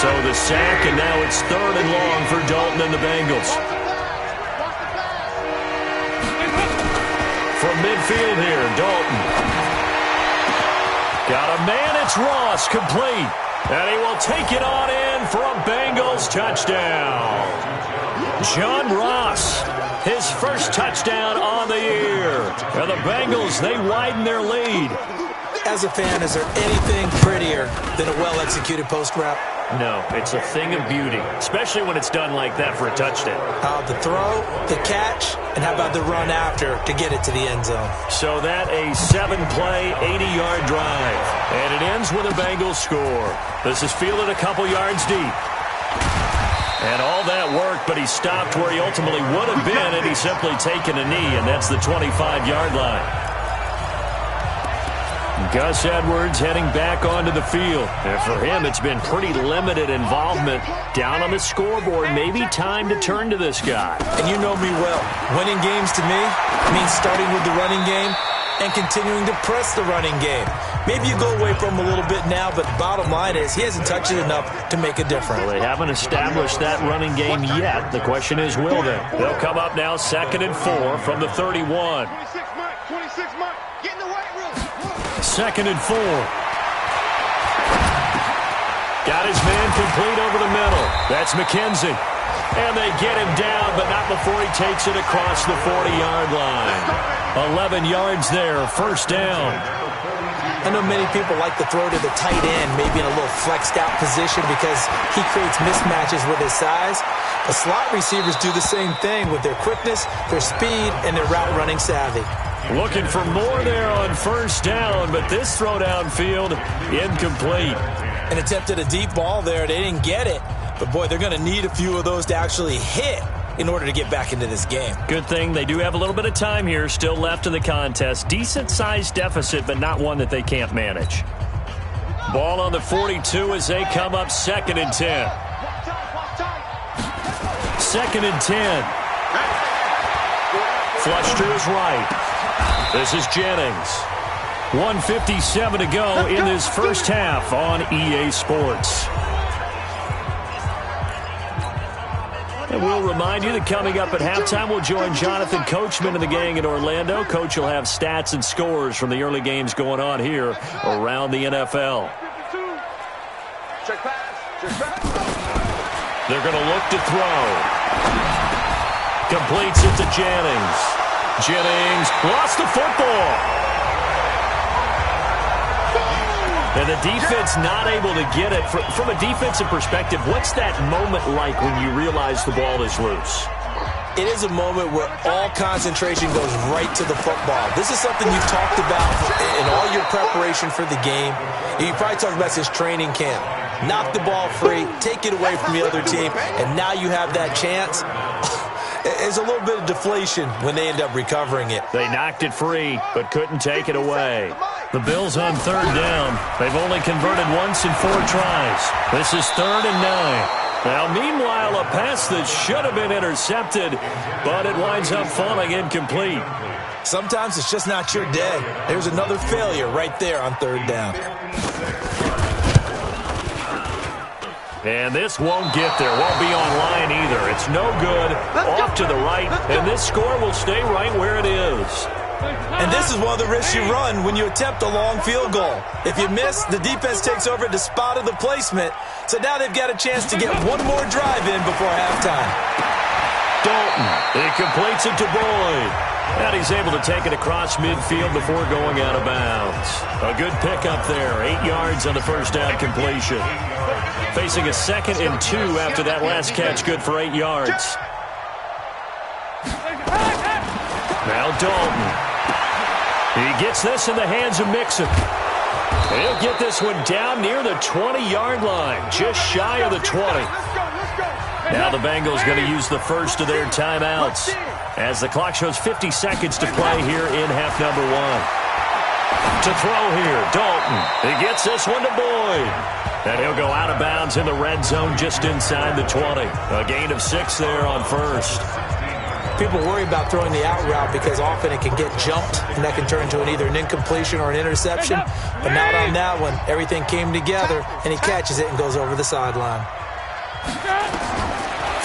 [SPEAKER 4] So the sack, and now it's 3rd and long for Dalton and the Bengals. From midfield here, Dalton. Got a man, it's Ross, complete. And he will take it on in for a Bengals touchdown. John Ross, his first touchdown on the year. And the Bengals, they widen their lead.
[SPEAKER 5] As a fan, is there anything prettier than a well-executed post route?
[SPEAKER 4] No, it's a thing of beauty, especially when it's done like that for a touchdown.
[SPEAKER 5] The throw, the catch, and how about the run after to get it to the end zone?
[SPEAKER 4] So that a 7-play, 80-yard drive. And it ends with a Bengals score. This is fielded a couple yards deep. And all that work, but he stopped where he ultimately would have been, and he's simply taken a knee, and that's the 25-yard line. Gus Edwards heading back onto the field. And for him, it's been pretty limited involvement. Down on the scoreboard, maybe time to turn to this guy.
[SPEAKER 5] And you know me well. Winning games to me means starting with the running game and continuing to press the running game. Maybe you go away from him a little bit now, but the bottom line is he hasn't touched it enough to make a difference.
[SPEAKER 4] Well, they haven't established that running game yet. The question is, will they? They'll come up now 2nd and 4 from the 31.
[SPEAKER 6] 26 Mike. Get in the weight room.
[SPEAKER 4] 2nd and 4. Got his man complete over the middle. That's McKenzie. And they get him down, but not before he takes it across the 40-yard line. 11 yards there, first down.
[SPEAKER 5] I know many people like to throw to the tight end, maybe in a little flexed out position because he creates mismatches with his size. The slot receivers do the same thing with their quickness, their speed, and their route running savvy.
[SPEAKER 4] Looking for more there on first down, but this throw downfield, incomplete.
[SPEAKER 5] And attempted a deep ball there. They didn't get it. But, boy, they're going to need a few of those to actually hit in order to get back into this game.
[SPEAKER 4] Good thing they do have a little bit of time here still left in the contest. Decent-sized deficit, but not one that they can't manage. Ball on the 42 as they come up 2nd and 10. 2nd and 10. Flush to his right. This is Jennings. 1:57 to go in this first half on EA Sports. And we'll remind you that coming up at halftime, we'll join Jonathan Coachman and the gang in Orlando. Coach will have stats and scores from the early games going on here around the NFL. They're going to look to throw. Completes it to Jennings. Jennings lost the football. And the defense not able to get it. From a defensive perspective, what's that moment like when you realize the ball is loose?
[SPEAKER 5] It is a moment where all concentration goes right to the football. This is something you've talked about in all your preparation for the game. You probably talked about since training camp. Knock the ball free, take it away from the other team, and now you have that chance. There's a little bit of deflation when they end up recovering it.
[SPEAKER 4] They knocked it free, but couldn't take it away. The Bills on 3rd down. They've only converted once in 4 tries. This is 3rd and 9. Now, meanwhile, a pass that should have been intercepted, but it winds up falling incomplete.
[SPEAKER 5] Sometimes it's just not your day. There's another failure right there on 3rd down.
[SPEAKER 4] And this won't get there. Won't be online either. It's no good. Off to the right, and this score will stay right where it is.
[SPEAKER 5] And this is one of the risks you run when you attempt a long field goal. If you miss, the defense takes over at the spot of the placement. So now they've got a chance to get one more drive in before halftime.
[SPEAKER 4] Dalton, he completes it to Boyd. And he's able to take it across midfield before going out of bounds. A good pickup there. 8 yards on the first down completion. Facing a 2nd and 2 after that last catch, good for 8 yards. Now Dalton. He gets this in the hands of Mixon. And he'll get this one down near the 20-yard line, just shy of the 20. Now the Bengals going to use the first of their timeouts as the clock shows 50 seconds to play here in half number 1. To throw here, Dalton. He gets this one to Boyd. And he'll go out of bounds in the red zone just inside the 20. A gain of 6 there on first.
[SPEAKER 5] People worry about throwing the out route because often it can get jumped, and that can turn into either an incompletion or an interception. But not on that one. Everything came together, and he catches it and goes over the sideline.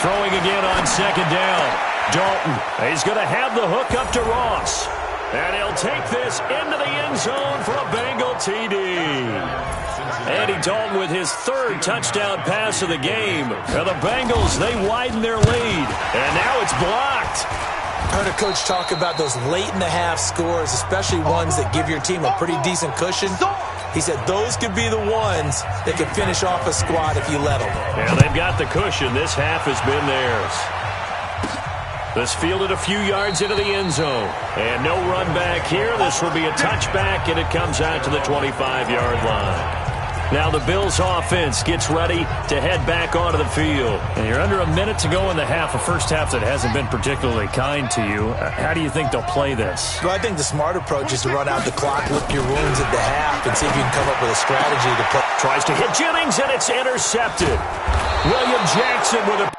[SPEAKER 4] Throwing again on 2nd down. Dalton, he's going to have the hook up to Ross. And he'll take this into the end zone for a Bengal TD. Andy Dalton with his third touchdown pass of the game. And the Bengals, they widen their lead. And now it's blocked.
[SPEAKER 5] I heard a coach talk about those late-in-the-half scores, especially ones that give your team a pretty decent cushion. He said those could be the ones that could finish off a squad if you let them.
[SPEAKER 4] Yeah, they've got the cushion. This half has been theirs. This fielded a few yards into the end zone. And no run back here. This will be a touchback, and it comes out to the 25-yard line. Now the Bills offense gets ready to head back onto the field.
[SPEAKER 9] And you're under a minute to go in the half, a first half that hasn't been particularly kind to you. How do you think they'll play this?
[SPEAKER 5] Well, I think the smart approach is to run out the clock, lick your wounds at the half, and see if you can come up with a strategy to play.
[SPEAKER 4] Tries to hit Jennings, and it's intercepted. William Jackson with a